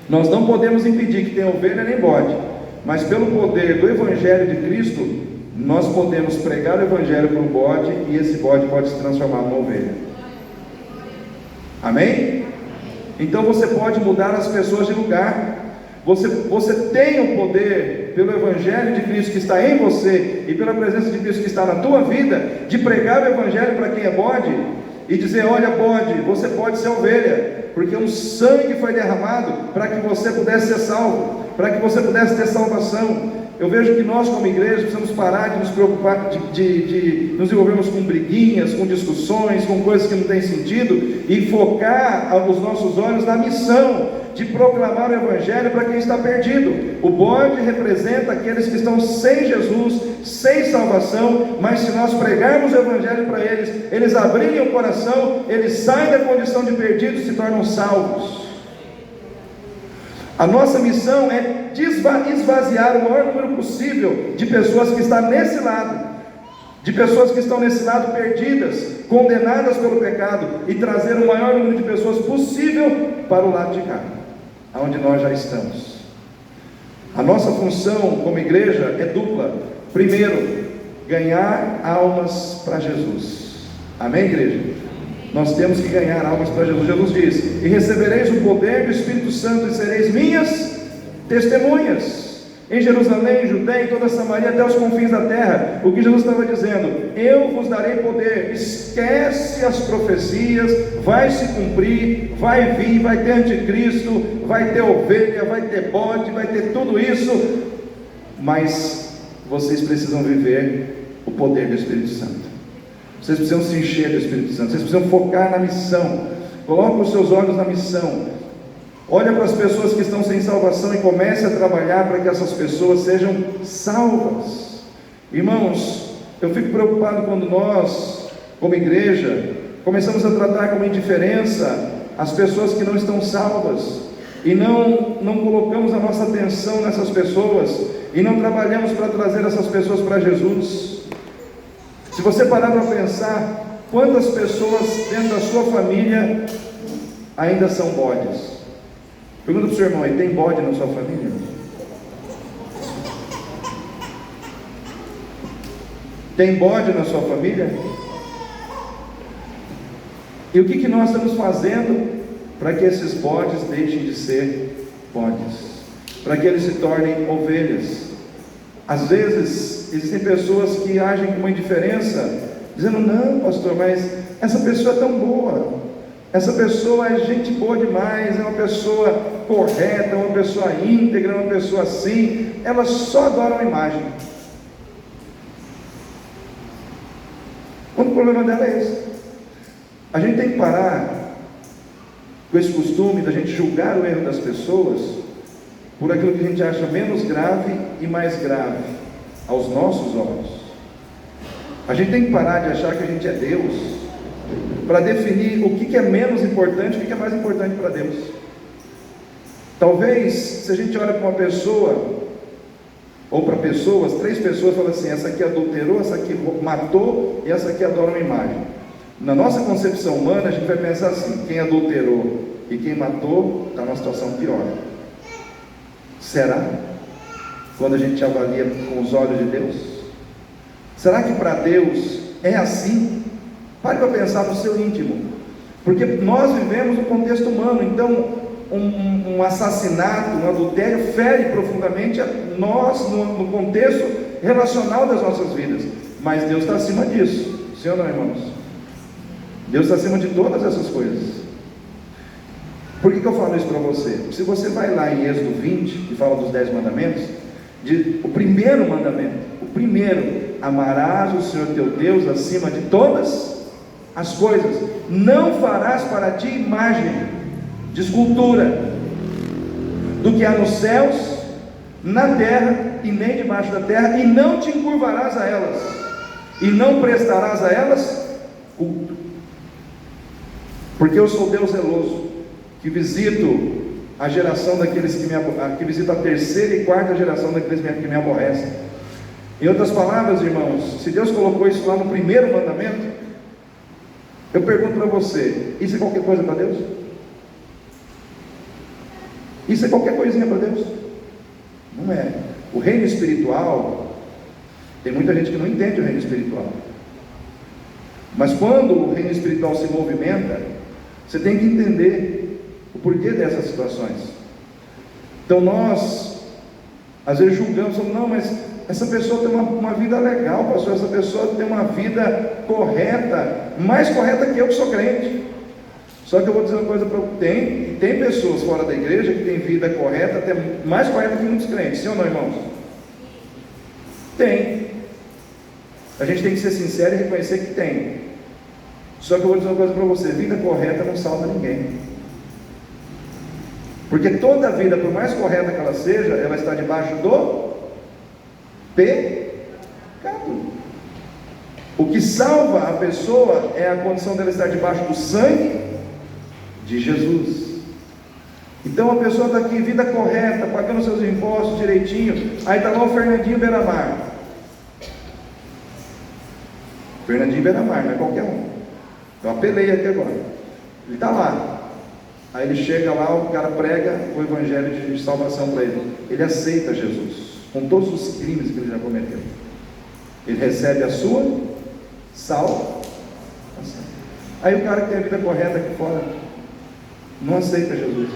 Nós não podemos impedir que tenha ovelha nem bode, mas pelo poder do Evangelho de Cristo, nós podemos pregar o Evangelho para o bode, e esse bode pode se transformar numa ovelha. Amém? Então você pode mudar as pessoas de lugar. Você tem o poder, pelo Evangelho de Cristo que está em você, e pela presença de Cristo que está na tua vida, de pregar o Evangelho para quem é bode, e dizer: olha bode, você pode ser ovelha, porque um sangue foi derramado para que você pudesse ser salvo, para que você pudesse ter salvação. Eu vejo que nós como igreja precisamos parar de nos preocupar, de nos envolvermos com briguinhas, com discussões, com coisas que não têm sentido, e focar os nossos olhos na missão de proclamar o Evangelho para quem está perdido. O bode representa aqueles que estão sem Jesus, sem salvação, mas se nós pregarmos o Evangelho para eles, eles abrirem o coração, eles saem da condição de perdidos e se tornam salvos. A nossa missão é esvaziar o maior número possível de pessoas que estão nesse lado, de pessoas que estão nesse lado perdidas, condenadas pelo pecado, e trazer o maior número de pessoas possível para o lado de cá, aonde nós já estamos. A nossa função como igreja é dupla. Primeiro, ganhar almas para Jesus. Amém, igreja? Nós temos que ganhar almas para Jesus. Jesus diz: e recebereis o poder do Espírito Santo e sereis minhas testemunhas em Jerusalém, Judeia, em toda Samaria, até os confins da terra. O que Jesus estava dizendo: eu vos darei poder. Esquece as profecias, vai se cumprir, vai vir, vai ter anticristo, vai ter ovelha, vai ter bode, vai ter tudo isso, mas vocês precisam viver o poder do Espírito Santo. Vocês precisam se encher do Espírito Santo, vocês precisam focar na missão. Coloque os seus olhos na missão. Olha para as pessoas que estão sem salvação e comece a trabalhar para que essas pessoas sejam salvas. Irmãos, eu fico preocupado quando nós, como igreja, começamos a tratar como indiferença as pessoas que não estão salvas, e não colocamos a nossa atenção nessas pessoas, e não trabalhamos para trazer essas pessoas para Jesus. Se você parar para pensar, quantas pessoas dentro da sua família ainda são bodes? Pergunta para o seu irmão aí: tem bode na sua família? Tem bode na sua família? E o que nós estamos fazendo para que esses bodes deixem de ser bodes? Para que eles se tornem ovelhas? Às vezes existem pessoas que agem com uma indiferença, dizendo: não, pastor, mas essa pessoa é tão boa, essa pessoa é gente boa demais, é uma pessoa correta, é uma pessoa íntegra, é uma pessoa assim, ela só adora uma imagem. O problema dela é esse. A gente tem que parar com esse costume da gente julgar o erro das pessoas por aquilo que a gente acha menos grave e mais grave aos nossos olhos. A gente tem que parar de achar que a gente é Deus para definir o que é menos importante e o que é mais importante para Deus. Talvez, se a gente olha para uma pessoa, ou para pessoas, 3 pessoas, fala assim: essa aqui adulterou, essa aqui matou, e essa aqui adora uma imagem. Na nossa concepção humana, a gente vai pensar assim: quem adulterou e quem matou está numa situação pior. Será? Quando a gente avalia com os olhos de Deus, será que para Deus é assim? Pare para pensar no seu íntimo, porque nós vivemos no contexto humano. Então um assassinato, um adultério fere profundamente a nós no contexto relacional das nossas vidas, mas Deus está acima disso, sim ou não, irmãos? Deus está acima de todas essas coisas. Por que eu falo isso para você? Se você vai lá em Êxodo 20, que fala dos 10 mandamentos, o primeiro mandamento, amarás o Senhor teu Deus acima de todas as coisas, não farás para ti imagem de escultura do que há nos céus, na terra e nem debaixo da terra, e não te encurvarás a elas, e não prestarás a elas culto, porque eu sou Deus zeloso, que visito a geração daqueles que visito a terceira e quarta geração daqueles que me aborrecem. Em outras palavras, irmãos, se Deus colocou isso lá no primeiro mandamento, eu pergunto para você: isso é qualquer coisa para Deus? Isso é qualquer coisinha para Deus? Não é. O reino espiritual, tem muita gente que não entende o reino espiritual. Mas quando o reino espiritual se movimenta, você tem que entender o porquê dessas situações. Então nós, às vezes julgamos, não, mas essa pessoa tem uma vida legal, pastor, essa pessoa tem uma vida correta, mais correta que eu que sou crente. Só que eu vou dizer uma coisa para você, tem pessoas fora da igreja que têm vida correta, até mais correta que muitos crentes, sim ou não, irmãos? Tem. A gente tem que ser sincero e reconhecer que tem. Só que eu vou dizer uma coisa para você, vida correta não salva ninguém. Porque toda vida, por mais correta que ela seja, ela está debaixo do pecado. O que salva a pessoa é a condição dela estar debaixo do sangue de Jesus. Então a pessoa está aqui, vida correta, pagando seus impostos direitinho, aí está lá o Fernandinho Beiramar. Fernandinho Beiramar, não é qualquer um. Eu apelei aqui agora. Ele está lá. Aí ele chega lá, o cara prega o evangelho de salvação para ele. Ele aceita Jesus, com todos os crimes que ele já cometeu. Ele recebe a sua salvação. Aí o cara que tem a vida correta aqui fora não aceita Jesus.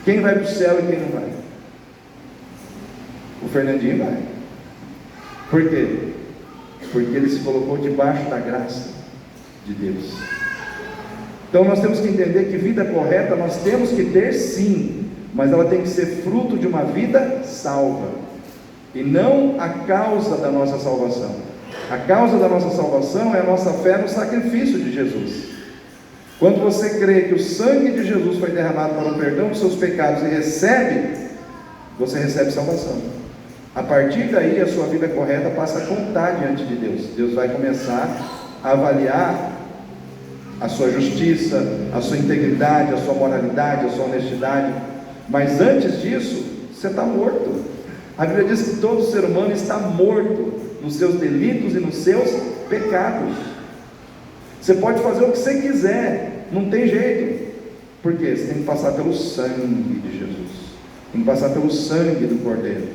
Quem vai para o céu e quem não vai? O Fernandinho vai. Por quê? Porque ele se colocou debaixo da graça de Deus. Então nós temos que entender que vida correta nós temos que ter sim, mas ela tem que ser fruto de uma vida salva, e não a causa da nossa salvação. A causa da nossa salvação é a nossa fé no sacrifício de Jesus. Quando você crê que o sangue de Jesus foi derramado para o perdão dos seus pecados e você recebe salvação. A partir daí a sua vida correta passa a contar diante de Deus. Deus vai começar a avaliar a sua justiça, a sua integridade, a sua moralidade, a sua honestidade. Mas antes disso, você está morto. A Bíblia diz que todo ser humano está morto nos seus delitos e nos seus pecados. Você pode fazer o que você quiser, não tem jeito. Por quê? Você tem que passar pelo sangue de Jesus, tem que passar pelo sangue do Cordeiro.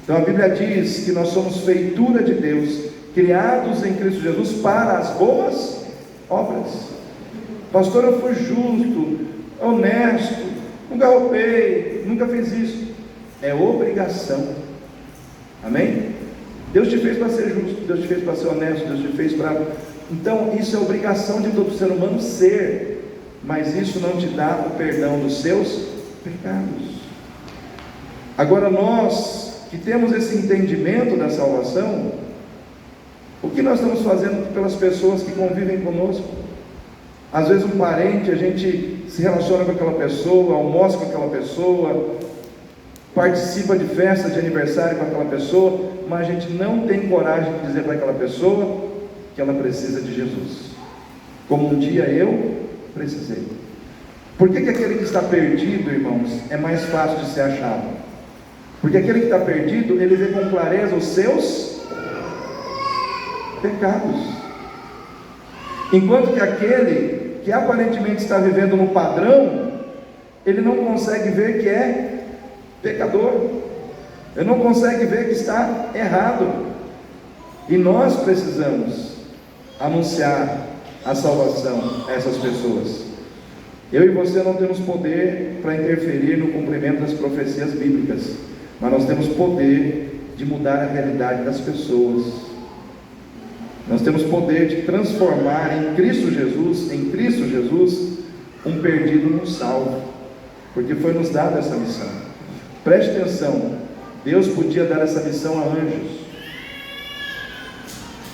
Então a Bíblia diz que nós somos feitura de Deus, criados em Cristo Jesus para as boas obras. Pastor, eu fui justo, honesto, nunca roubei, nunca fiz isso. É obrigação. Amém? Deus te fez para ser justo, Deus te fez para ser honesto, Deus te fez para... Então isso é obrigação de todo ser humano ser, mas isso não te dá o perdão dos seus pecados. Agora nós que temos esse entendimento da salvação, o que nós estamos fazendo pelas pessoas que convivem conosco? Às vezes um parente, a gente se relaciona com aquela pessoa, almoça com aquela pessoa, participa de festa de aniversário com aquela pessoa, mas a gente não tem coragem de dizer para aquela pessoa que ela precisa de Jesus, como um dia eu precisei. Por que aquele que está perdido, irmãos, é mais fácil de ser achado? Porque aquele que está perdido, ele vê com clareza os seus pecados, enquanto que aquele que aparentemente está vivendo no padrão, ele não consegue ver que é pecador, ele não consegue ver que está errado. E nós precisamos anunciar a salvação a essas pessoas. Eu e você não temos poder para interferir no cumprimento das profecias bíblicas, mas nós temos poder de mudar a realidade das pessoas. Nós temos poder de transformar em Cristo Jesus, um perdido num salvo, porque foi nos dada essa missão. Preste atenção, Deus podia dar essa missão a anjos,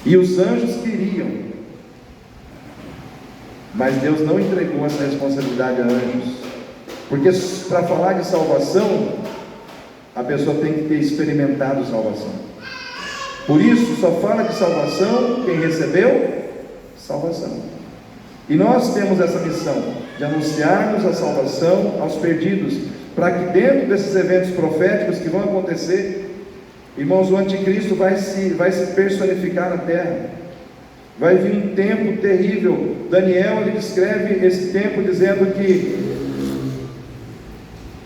e os anjos queriam, mas Deus não entregou essa responsabilidade a anjos, porque para falar de salvação, a pessoa tem que ter experimentado salvação. Por isso, só fala de salvação quem recebeu salvação. E nós temos essa missão de anunciarmos a salvação aos perdidos, para que dentro desses eventos proféticos que vão acontecer, irmãos, o anticristo vai se personificar na terra. Vai vir um tempo terrível. Daniel ele descreve esse tempo dizendo que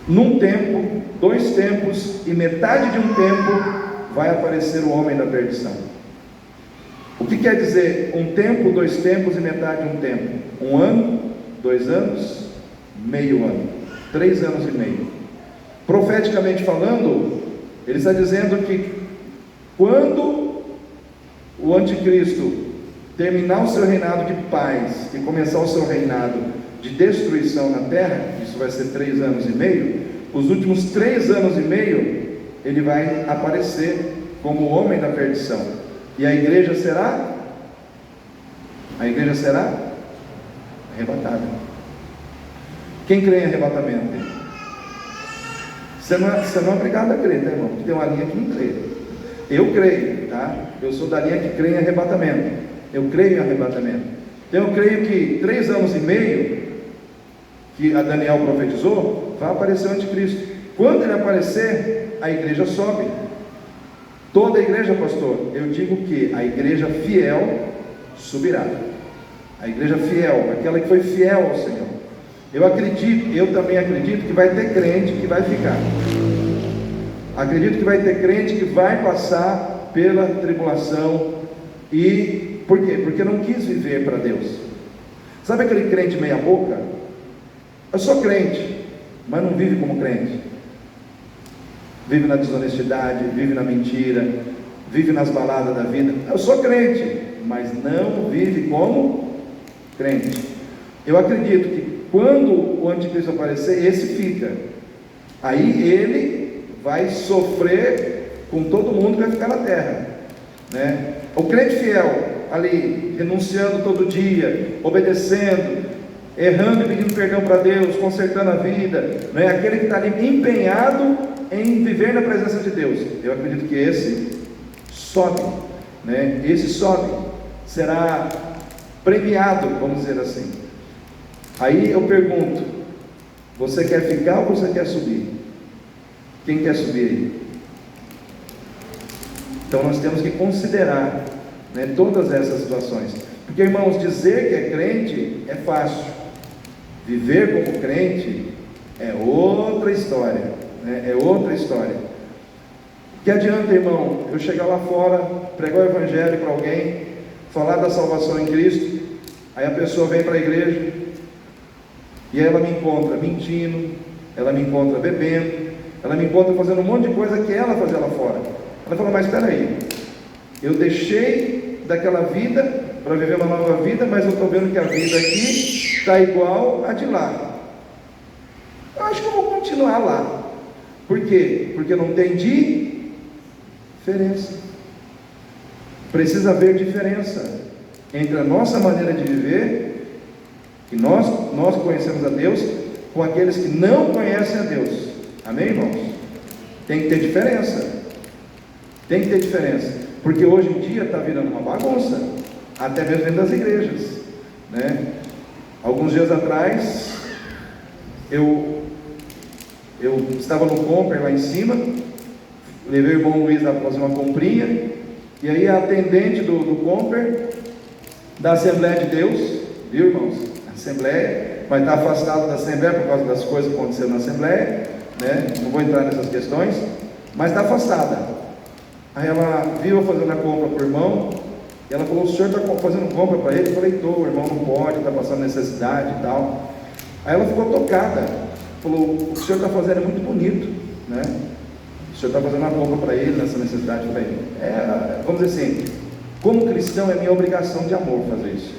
num tempo, 2 tempos e metade de um tempo vai aparecer o homem da perdição. O que quer dizer 1 tempo, 2 tempos e metade de um tempo? 1 ano, 2 anos, meio ano, 3 anos e meio. Profeticamente falando, ele está dizendo que quando o anticristo terminar o seu reinado de paz e começar o seu reinado de destruição na terra, isso vai ser 3 anos e meio, os últimos 3 anos e meio, ele vai aparecer como o homem da perdição. E a igreja será? A igreja será arrebatada. Quem crê em arrebatamento? Você não é obrigado a crer, tá, irmão? Porque tem uma linha que não crê. Eu creio, tá? Eu sou da linha que crê em arrebatamento. Eu creio em arrebatamento. Então eu creio que 3 anos e meio, que a Daniel profetizou, vai aparecer o anticristo. Quando ele aparecer, a igreja sobe. Toda a igreja, pastor, eu digo que a igreja fiel subirá. A igreja fiel, aquela que foi fiel ao Senhor. Eu também acredito que vai ter crente que vai ficar. Acredito que vai ter crente que vai passar pela tribulação. E por quê? Porque não quis viver para Deus. Sabe aquele crente meia boca? Eu sou crente, mas não vive como crente. Vive na desonestidade, vive na mentira, vive nas baladas da vida. Eu sou crente, mas não vive como crente. Eu acredito que quando o anticristo aparecer, esse fica. Aí ele vai sofrer com todo mundo que vai ficar na terra, né? O crente fiel, ali, renunciando todo dia, obedecendo, errando e pedindo perdão para Deus, consertando a vida, né? Aquele que está ali empenhado em viver na presença de Deus, eu acredito que esse sobe, né? Esse sobe, será premiado, vamos dizer assim. Aí eu pergunto, você quer ficar ou você quer subir? Quem quer subir aí? Então nós temos que considerar, né, todas essas situações, porque, irmãos, dizer que é crente é fácil, viver como crente é outra história, né? É outra história. Que adianta, irmão, eu chegar lá fora, pregar o evangelho para alguém, falar da salvação em Cristo, aí a pessoa vem para a igreja e aí ela me encontra mentindo, ela me encontra bebendo, ela me encontra fazendo um monte de coisa que ela fazia lá fora. Ela fala, mas espera aí, eu deixei daquela vida para viver uma nova vida, mas eu estou vendo que a vida aqui está igual a de lá. Eu acho que eu vou continuar lá. Por quê? Porque não tem diferença. Precisa haver diferença entre a nossa maneira de viver, que nós conhecemos a Deus, com aqueles que não conhecem a Deus. Amém, irmãos? Tem que ter diferença. Tem que ter diferença, porque hoje em dia está virando uma bagunça, até mesmo dentro das igrejas, né? Alguns dias atrás, eu estava no Comper lá em cima, levei o irmão Luiz lá para fazer uma comprinha, e aí a atendente do Comper, da Assembleia de Deus, viu, irmãos? A Assembleia, vai estar afastado da Assembleia por causa das coisas que aconteceram na Assembleia, né? Não vou entrar nessas questões, mas está afastada. Aí ela viu eu fazendo a compra para o irmão, e ela falou, o senhor está fazendo compra para ele? Eu falei, estou, o irmão não pode, está passando necessidade e tal. Aí ela ficou tocada, falou, o senhor está fazendo é muito bonito, né? O senhor está fazendo uma compra para ele, nessa necessidade para ele. Vamos dizer assim, como cristão é minha obrigação de amor fazer isso.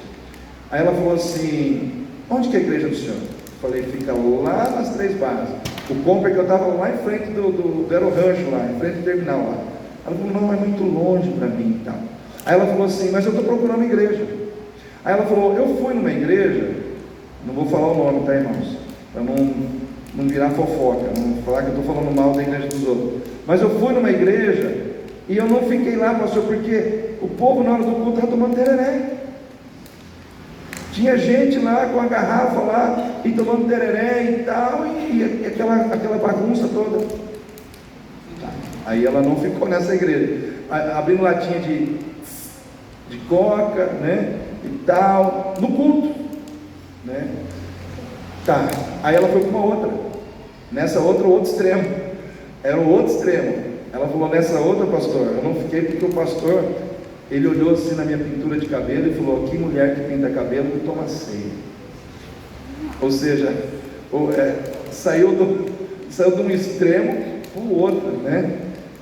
Aí ela falou assim, onde que é a igreja do senhor? Eu falei, fica lá nas 3 Barras. O compra que eu estava lá em frente do Aero Rancho, lá, em frente do terminal lá. Ela falou, não, é muito longe para mim e tal. Aí ela falou assim, mas eu estou procurando igreja. Aí ela falou, eu fui numa igreja, não vou falar o nome, tá, irmãos? Para não virar fofoca, não falar que eu estou falando mal da igreja dos outros. Mas eu fui numa igreja e eu não fiquei lá, pastor, porque o povo na hora do culto estava tomando tereré. Tinha gente lá com a garrafa lá e tomando tereré e tal, e aquela bagunça toda. Aí ela não ficou nessa igreja, abrindo latinha de coca, né, e tal, no culto, né? Tá, aí ela foi para uma outra. Nessa outra, o outro extremo. Era o outro extremo. Ela falou, nessa outra, pastor, eu não fiquei porque o pastor, ele olhou assim na minha pintura de cabelo e falou, que mulher que pinta cabelo que toma ceia. Ou seja, saiu de um extremo para o outro, né?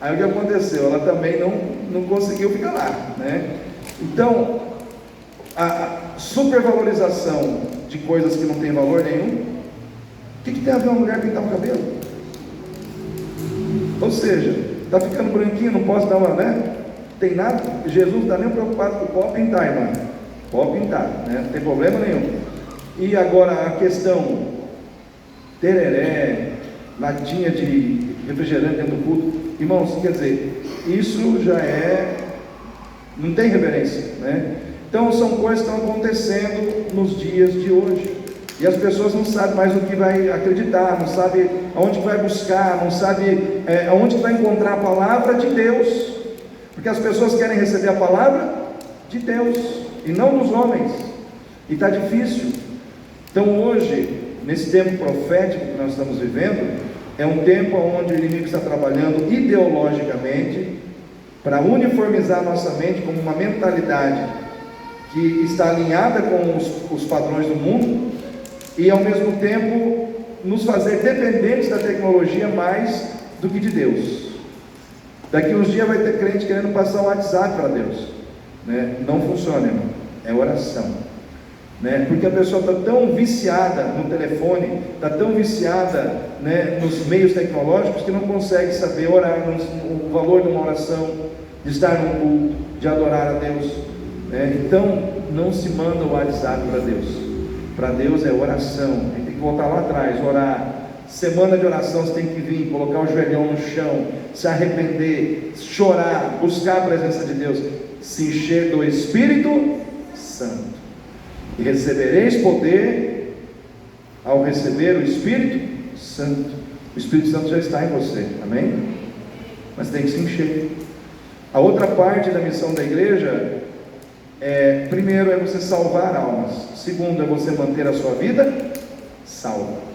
Aí o que aconteceu? Ela também não conseguiu ficar lá, né? Então, a supervalorização de coisas que não tem valor nenhum. O que tem a ver uma mulher pintar o cabelo? Ou seja, está ficando branquinho, não posso dar uma, né? Tem nada, Jesus não está nem preocupado com pode pintar, irmã. Pode pintar, né? Não tem problema nenhum. E agora a questão, tereré, latinha de refrigerante dentro do culto. Irmãos, quer dizer, isso já não tem reverência, né? Então são coisas que estão acontecendo nos dias de hoje. E as pessoas não sabem mais o que vai acreditar, não sabem aonde vai buscar, não sabem aonde vai encontrar a palavra de Deus. Porque as pessoas querem receber a palavra de Deus e não dos homens. E está difícil. Então hoje, nesse tempo profético que nós estamos vivendo, é um tempo onde o inimigo está trabalhando ideologicamente para uniformizar nossa mente como uma mentalidade que está alinhada com os padrões do mundo e ao mesmo tempo nos fazer dependentes da tecnologia mais do que de Deus. Daqui uns dias vai ter crente querendo passar o WhatsApp para Deus, né? Não funciona, irmão. É oração, né? Porque a pessoa está tão viciada no telefone, está tão viciada, né, nos meios tecnológicos, que não consegue saber orar, o valor de uma oração, de estar num culto, de adorar a Deus, né? Então não se manda o WhatsApp para Deus. Para Deus é oração. A gente tem que voltar lá atrás, orar. Semana de oração você tem que vir, colocar o joelhão no chão, se arrepender, chorar, buscar a presença de Deus, se encher do Espírito Santo. E recebereis poder ao receber o Espírito Santo. O Espírito Santo já está em você, amém? Mas tem que se encher. A outra parte da missão da igreja primeiro é você salvar almas. Segundo é você manter a sua vida salva.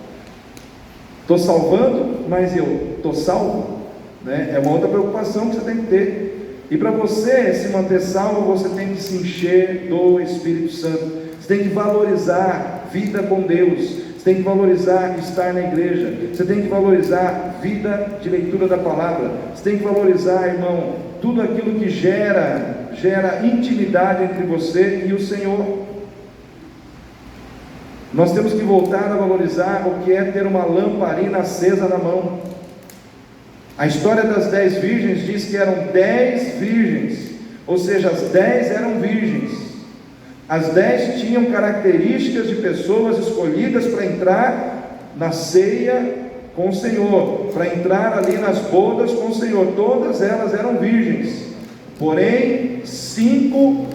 Estou salvando, mas eu estou salvo, né? É uma outra preocupação que você tem que ter. E para você se manter salvo, você tem que se encher do Espírito Santo. Você tem que valorizar vida com Deus. Você tem que valorizar estar na igreja. Você tem que valorizar vida de leitura da palavra. Você tem que valorizar, irmão, tudo aquilo que gera intimidade entre você e o Senhor. Nós temos que voltar a valorizar o que é ter uma lamparina acesa na mão. A história das 10 virgens diz que eram 10 virgens, ou seja, as 10 eram virgens. As 10 tinham características de pessoas escolhidas para entrar na ceia com o Senhor, para entrar ali nas bodas com o Senhor. Todas elas eram virgens, porém 5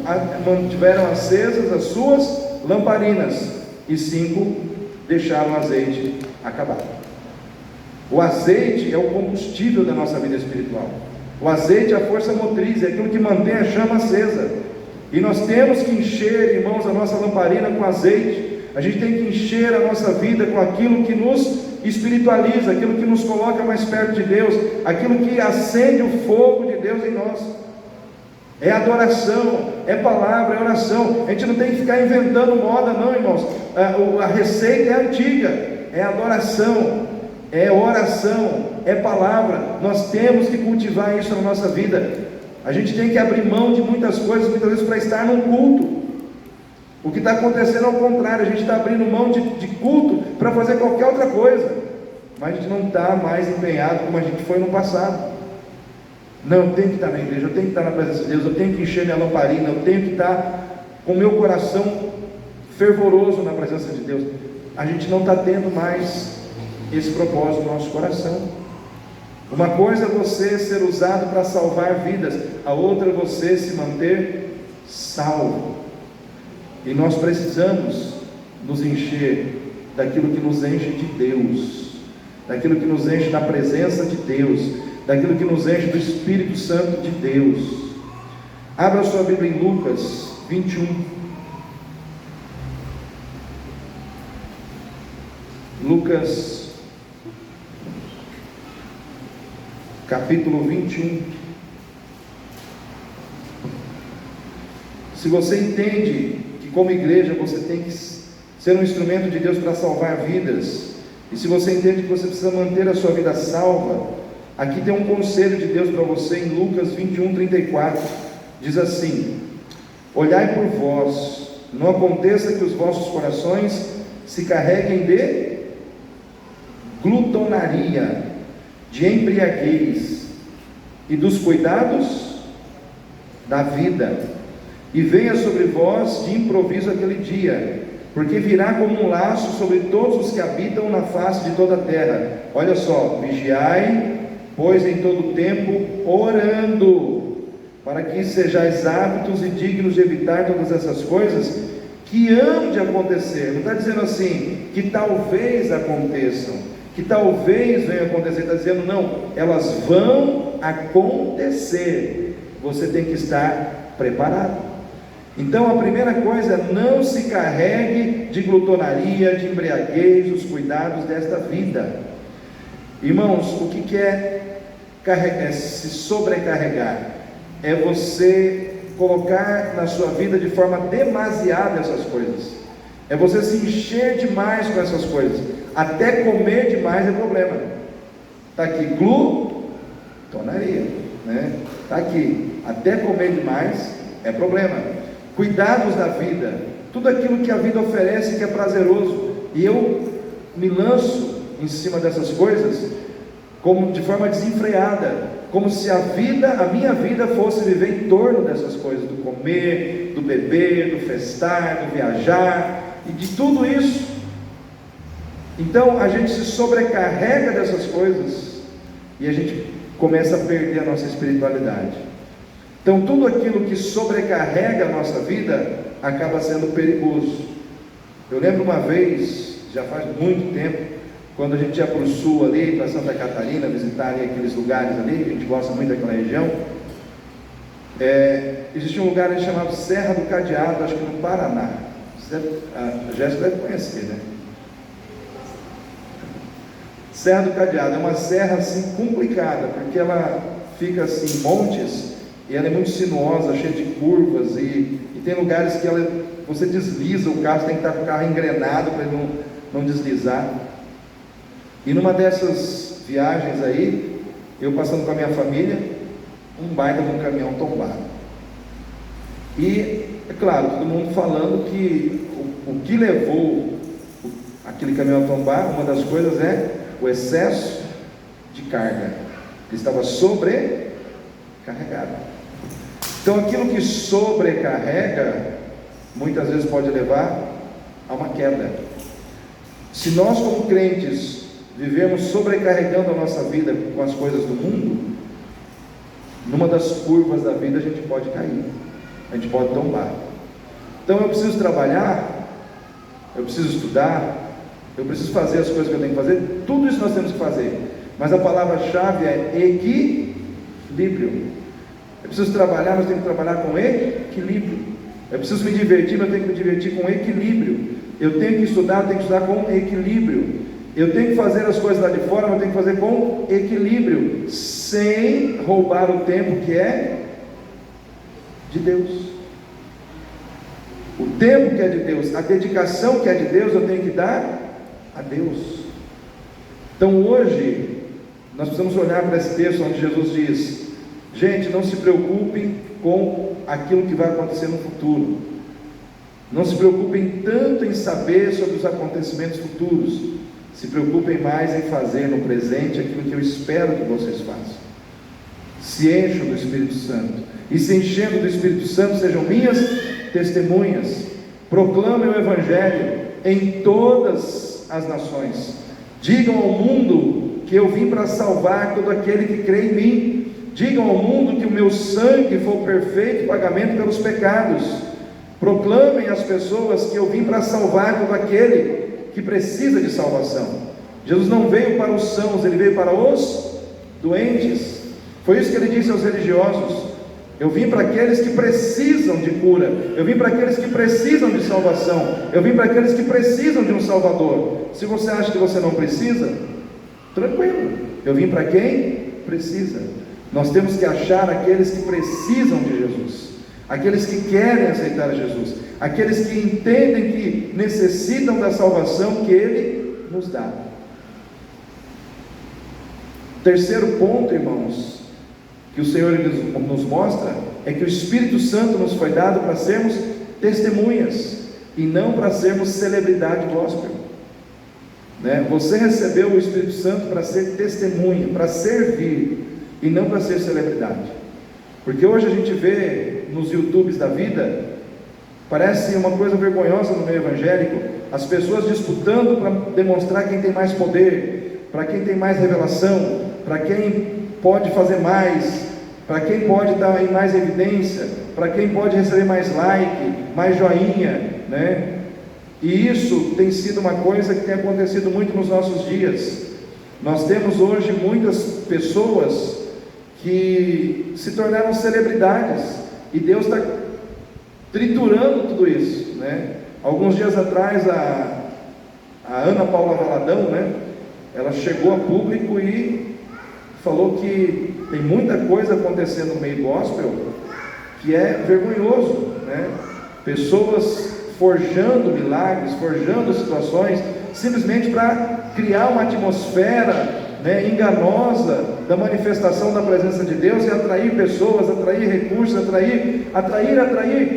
mantiveram acesas as suas lamparinas e 5 deixaram o azeite acabar. O azeite é o combustível da nossa vida espiritual. O azeite é a força motriz, é aquilo que mantém a chama acesa. E nós temos que encher, irmãos, a nossa lamparina com azeite. A gente tem que encher a nossa vida com aquilo que nos espiritualiza, aquilo que nos coloca mais perto de Deus, aquilo que acende o fogo de Deus em nós. É adoração, é palavra, é oração. A gente não tem que ficar inventando moda não, irmãos. A receita é antiga, é adoração, é oração, é palavra. Nós temos que cultivar isso na nossa vida. A gente tem que abrir mão de muitas coisas, muitas vezes, para estar num culto. O que está acontecendo é o contrário. A gente está abrindo mão de culto para fazer qualquer outra coisa, mas a gente não está mais empenhado como a gente foi no passado. Não, eu tenho que estar na igreja, eu tenho que estar na presença de Deus, eu tenho que encher minha lamparina, eu tenho que estar com o meu coração fervoroso na presença de Deus. A gente não está tendo mais esse propósito no nosso coração. Uma coisa é você ser usado para salvar vidas, a outra é você se manter salvo. E nós precisamos nos encher daquilo que nos enche de Deus, daquilo que nos enche da presença de Deus, daquilo que nos enche do Espírito Santo de Deus. Abra sua Bíblia em Lucas 21. Lucas capítulo 21. Se você entende que como igreja você tem que ser um instrumento de Deus para salvar vidas, e se você entende que você precisa manter a sua vida salva, aqui tem um conselho de Deus para você em Lucas 21:34, diz assim: olhai por vós, não aconteça que os vossos corações se carreguem de glutonaria, de embriaguez e dos cuidados da vida, e venha sobre vós de improviso aquele dia, porque virá como um laço sobre todos os que habitam na face de toda a terra. Olha só: vigiai, pois em todo o tempo orando, para que sejais aptos e dignos de evitar todas essas coisas que hão de acontecer. Não está dizendo assim, que talvez aconteçam, que talvez venham a acontecer, está dizendo não, elas vão acontecer, você tem que estar preparado. Então a primeira coisa é: não se carregue de glutonaria, de embriaguez, os cuidados desta vida. Irmãos, o que é se sobrecarregar? É você colocar na sua vida de forma demasiada essas coisas, é você se encher demais com essas coisas, até comer demais é problema. Está aqui, glutonaria, né? Está aqui, até comer demais é problema. Cuidados da vida, tudo aquilo que a vida oferece que é prazeroso, e eu me lanço em cima dessas coisas como de forma desenfreada, como se a minha vida fosse viver em torno dessas coisas, do comer, do beber, do festar, do viajar e de tudo isso. Então a gente se sobrecarrega dessas coisas e a gente começa a perder a nossa espiritualidade. Então tudo aquilo que sobrecarrega a nossa vida acaba sendo perigoso. Eu lembro uma vez, já faz muito tempo, quando a gente ia para o sul ali, para Santa Catarina, visitar ali aqueles lugares ali, que a gente gosta muito daquela região, existia um lugar ali chamado Serra do Cadeado, acho que no Paraná. A Jéssica deve conhecer, né? Serra do Cadeado é uma serra assim complicada, porque ela fica assim em montes, e ela é muito sinuosa, cheia de curvas, e tem lugares que você desliza o carro, você tem que estar com o carro engrenado para ele não deslizar. E numa dessas viagens aí, eu passando com a minha família, um baita de um caminhão tombado. E, é claro, todo mundo falando que o que levou aquele caminhão a tombar, uma das coisas é o excesso de carga. Ele estava sobrecarregado. Então aquilo que sobrecarrega, muitas vezes pode levar a uma queda. Se nós como crentes vivemos sobrecarregando a nossa vida com as coisas do mundo, numa das curvas da vida a gente pode cair, a gente pode tombar. Então eu preciso trabalhar, eu preciso estudar, eu preciso fazer as coisas que eu tenho que fazer, tudo isso nós temos que fazer, mas a palavra-chave é equilíbrio. Eu preciso trabalhar, mas eu tenho que trabalhar com equilíbrio. Eu preciso me divertir, mas eu tenho que me divertir com equilíbrio. Eu tenho que estudar, eu tenho que estudar com equilíbrio. Eu tenho que fazer as coisas lá de fora, mas eu tenho que fazer com equilíbrio, sem roubar o tempo que é de Deus. O tempo que é de Deus, a dedicação que é de Deus, eu tenho que dar a Deus. Então hoje, nós precisamos olhar para esse texto onde Jesus diz: gente, não se preocupem com aquilo que vai acontecer no futuro. Não se preocupem tanto em saber sobre os acontecimentos futuros. Se preocupem mais em fazer no presente aquilo que eu espero que vocês façam. Se encham do Espírito Santo. E se enchendo do Espírito Santo, sejam minhas testemunhas. Proclamem o Evangelho em todas as nações. Digam ao mundo que eu vim para salvar todo aquele que crê em mim. Digam ao mundo que o meu sangue foi o perfeito pagamento pelos pecados. Proclamem às pessoas que eu vim para salvar todo aquele que precisa de salvação. Jesus não veio para os sãos, ele veio para os doentes. Foi isso que ele disse aos religiosos: eu vim para aqueles que precisam de cura, eu vim para aqueles que precisam de salvação, eu vim para aqueles que precisam de um Salvador. Se você acha que você não precisa, tranquilo, eu vim para quem precisa. Nós temos que achar aqueles que precisam de Jesus, aqueles que querem aceitar Jesus, aqueles que entendem que necessitam da salvação que Ele nos dá. Terceiro ponto, irmãos, que o Senhor nos mostra, é que o Espírito Santo nos foi dado para sermos testemunhas, e não para sermos celebridade gospel. Você recebeu o Espírito Santo para ser testemunha, para servir, e não para ser celebridade. Porque hoje a gente vê nos YouTubes da vida, parece uma coisa vergonhosa no meio evangélico, as pessoas disputando para demonstrar quem tem mais poder, para quem tem mais revelação, para quem pode fazer mais, para quem pode dar em mais evidência, para quem pode receber mais like, mais joinha, E isso tem sido uma coisa que tem acontecido muito nos nossos dias. Nós temos hoje muitas pessoas que se tornaram celebridades, e Deus está triturando tudo isso, Alguns dias atrás a Ana Paula Valadão, ela chegou a público e falou que tem muita coisa acontecendo no meio gospel que é vergonhoso, Pessoas forjando milagres, forjando situações, simplesmente para criar uma atmosfera enganosa da manifestação da presença de Deus, e atrair pessoas, atrair recursos, atrair,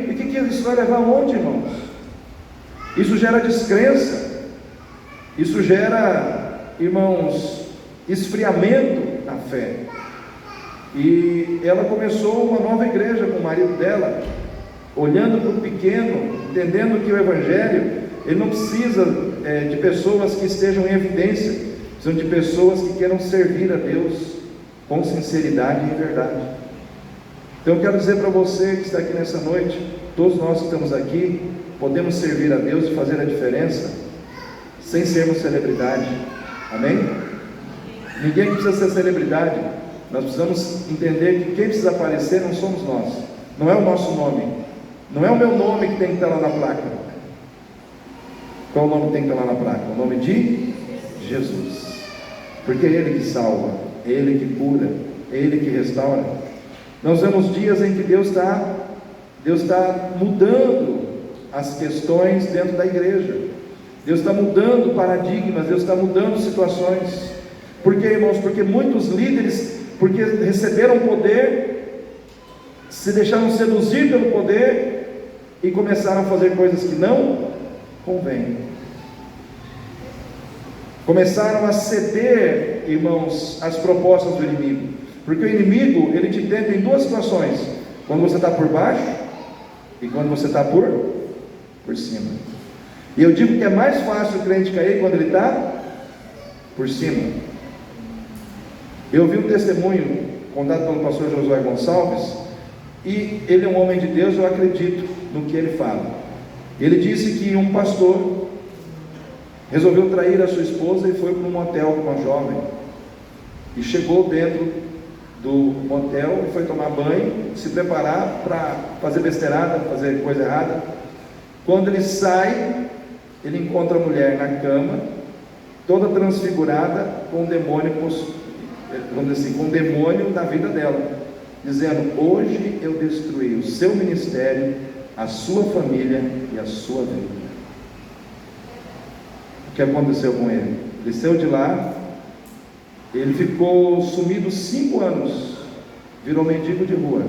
e o que isso vai levar aonde, irmãos? Isso gera descrença, isso gera, irmãos, esfriamento na fé. E ela começou uma nova igreja com o marido dela, olhando para o pequeno, entendendo que o Evangelho, ele não precisa de pessoas que estejam em evidência, são de pessoas que queiram servir a Deus com sinceridade e verdade. Então eu quero dizer para você que está aqui nessa noite, todos nós que estamos aqui, podemos servir a Deus e fazer a diferença, sem sermos celebridade, amém? Ninguém precisa ser celebridade, nós precisamos entender que quem precisa aparecer não somos nós, não é o nosso nome, não é o meu nome que tem que estar lá na placa. Qual o nome que tem que estar lá na placa? O nome de Jesus, porque é Ele que salva, é Ele que cura, é Ele que restaura. Nós vemos dias em que Deus está mudando as questões dentro da igreja, Deus está mudando paradigmas, Deus está mudando situações. Por quê, irmãos? Porque muitos líderes, porque receberam poder, se deixaram seduzir pelo poder e começaram a fazer coisas que não convêm. Começaram a ceder, irmãos, às propostas do inimigo. Porque o inimigo, ele te tenta em duas situações: quando você está por baixo e quando você está por cima. E eu digo que é mais fácil o crente cair quando ele está por cima. Eu vi um testemunho contado pelo pastor Josué Gonçalves, e ele é um homem de Deus, eu acredito no que ele fala. Ele disse que um pastor resolveu trair a sua esposa e foi para um motel com uma jovem, e chegou dentro do motel e foi tomar banho, se preparar para fazer besteirada, fazer coisa errada. Quando ele sai, ele encontra a mulher na cama, toda transfigurada, com um demônio, vamos dizer assim, com um demônio na vida dela, dizendo: hoje eu destruí o seu ministério, a sua família e a sua vida. O que aconteceu com ele? Ele saiu de lá, ele ficou sumido 5 anos, virou mendigo de rua.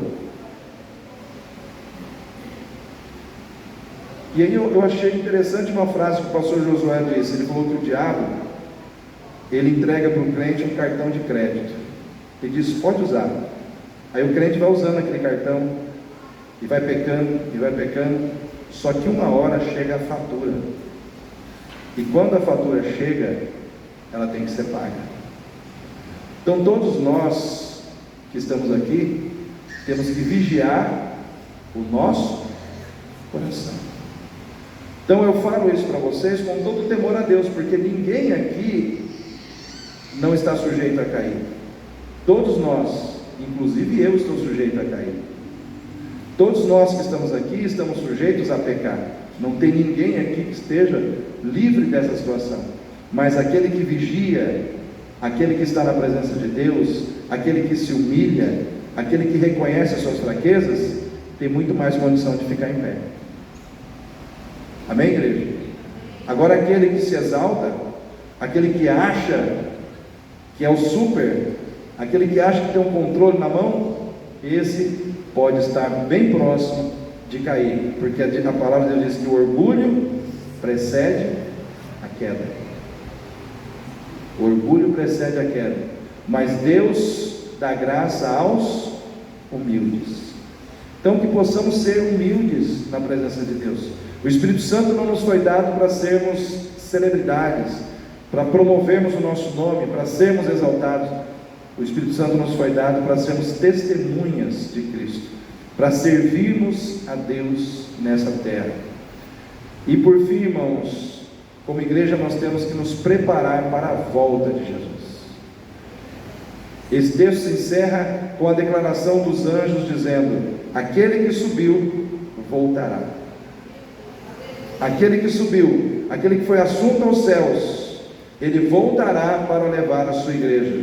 E aí eu achei interessante uma frase que o pastor Josué disse. Ele falou que o diabo, ele entrega para o crente um cartão de crédito, ele diz: pode usar. Aí o crente vai usando aquele cartão, e vai pecando, só que uma hora chega a fatura, e quando a fatura chega, ela tem que ser paga. Então todos nós que estamos aqui, temos que vigiar o nosso coração. Então eu falo isso para vocês com todo temor a Deus, porque ninguém aqui não está sujeito a cair. Todos nós, inclusive eu, estou sujeito a cair. Todos nós que estamos aqui estamos sujeitos a pecar. Não tem ninguém aqui que esteja livre dessa situação. Mas aquele que vigia aquele que está na presença de Deus, aquele que se humilha, aquele que reconhece as suas fraquezas, tem muito mais condição de ficar em pé. Amém, igreja? Agora, aquele que se exalta, aquele que acha que é o super, aquele que acha que tem um controle na mão, esse pode estar bem próximo de cair, porque a palavra de Deus diz que o orgulho precede a queda. O orgulho precede a queda, mas Deus dá graça aos humildes. Então, que possamos ser humildes na presença de Deus. O Espírito Santo não nos foi dado para sermos celebridades, para promovermos o nosso nome, para sermos exaltados. O Espírito Santo nos foi dado para sermos testemunhas de Cristo, para servirmos a Deus nessa terra. E por fim, irmãos, como igreja nós temos que nos preparar para a volta de Jesus. Esse texto se encerra com a declaração dos anjos dizendo: aquele que subiu voltará. Aquele que subiu, aquele que foi assunto aos céus, ele voltará para levar a sua igreja.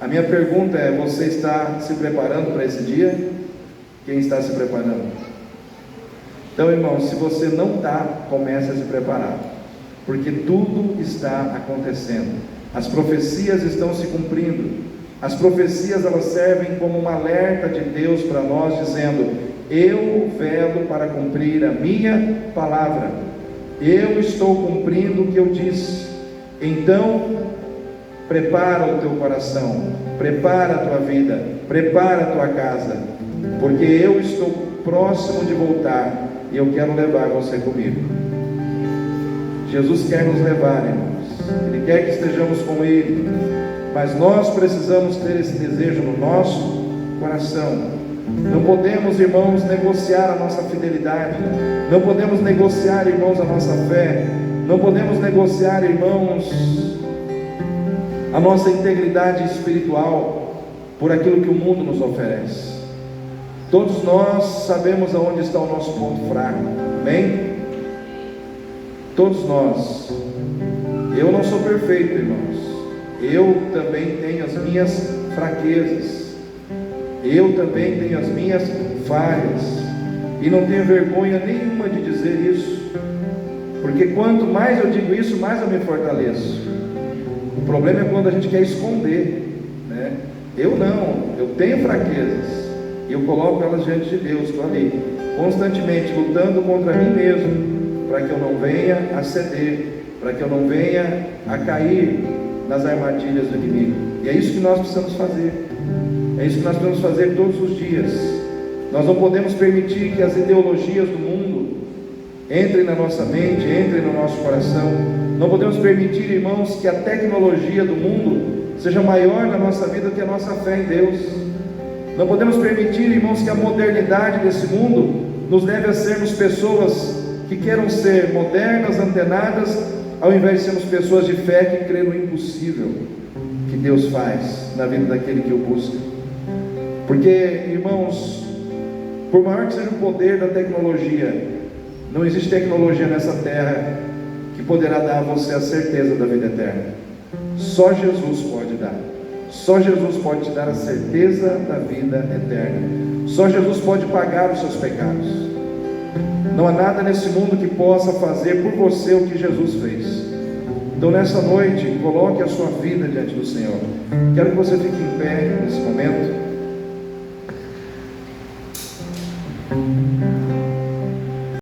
A minha pergunta é: você está se preparando para esse dia? Quem está se preparando? Então, irmãos, se você não está, comece a se preparar, porque tudo está acontecendo. As profecias estão se cumprindo. As profecias, elas servem como um alerta de Deus para nós, dizendo: eu velo para cumprir a minha palavra, eu estou cumprindo o que eu disse. Então, prepara o teu coração, prepara a tua vida, prepara a tua casa, porque eu estou próximo de voltar e eu quero levar você comigo. Jesus quer nos levar, irmãos, Ele quer que estejamos com Ele, mas nós precisamos ter esse desejo no nosso coração. Não podemos, irmãos, negociar a nossa fidelidade, não podemos negociar, irmãos, a nossa fé, não podemos negociar, irmãos, a nossa integridade espiritual por aquilo que o mundo nos oferece. Todos nós sabemos aonde está o nosso ponto fraco, amém? Todos nós. Eu não sou perfeito, irmãos, eu também tenho as minhas fraquezas, eu também tenho as minhas falhas, e não tenho vergonha nenhuma de dizer isso, porque quanto mais eu digo isso, mais eu me fortaleço. O problema é quando a gente quer esconder, né? Eu não, eu tenho fraquezas, e eu coloco elas diante de Deus, estou ali, constantemente lutando contra mim mesmo, para que eu não venha a ceder, para que eu não venha a cair nas armadilhas do inimigo. E é isso que nós precisamos fazer, é isso que nós precisamos fazer todos os dias. Nós não podemos permitir que as ideologias do mundo entrem na nossa mente, entrem no nosso coração. Não podemos permitir, irmãos, que a tecnologia do mundo seja maior na nossa vida do que a nossa fé em Deus. Não podemos permitir, irmãos, que a modernidade desse mundo nos leve a sermos pessoas que queiram ser modernas, antenadas, ao invés de sermos pessoas de fé que crê no impossível que Deus faz na vida daquele que o busca. Porque, irmãos, por maior que seja o poder da tecnologia, não existe tecnologia nessa terra que poderá dar a você a certeza da vida eterna. Só Jesus pode dar. Só Jesus pode te dar a certeza da vida eterna. Só Jesus pode pagar os seus pecados. Não há nada nesse mundo que possa fazer por você o que Jesus fez. Então, nessa noite, coloque a sua vida diante do Senhor. Quero que você fique em pé nesse momento.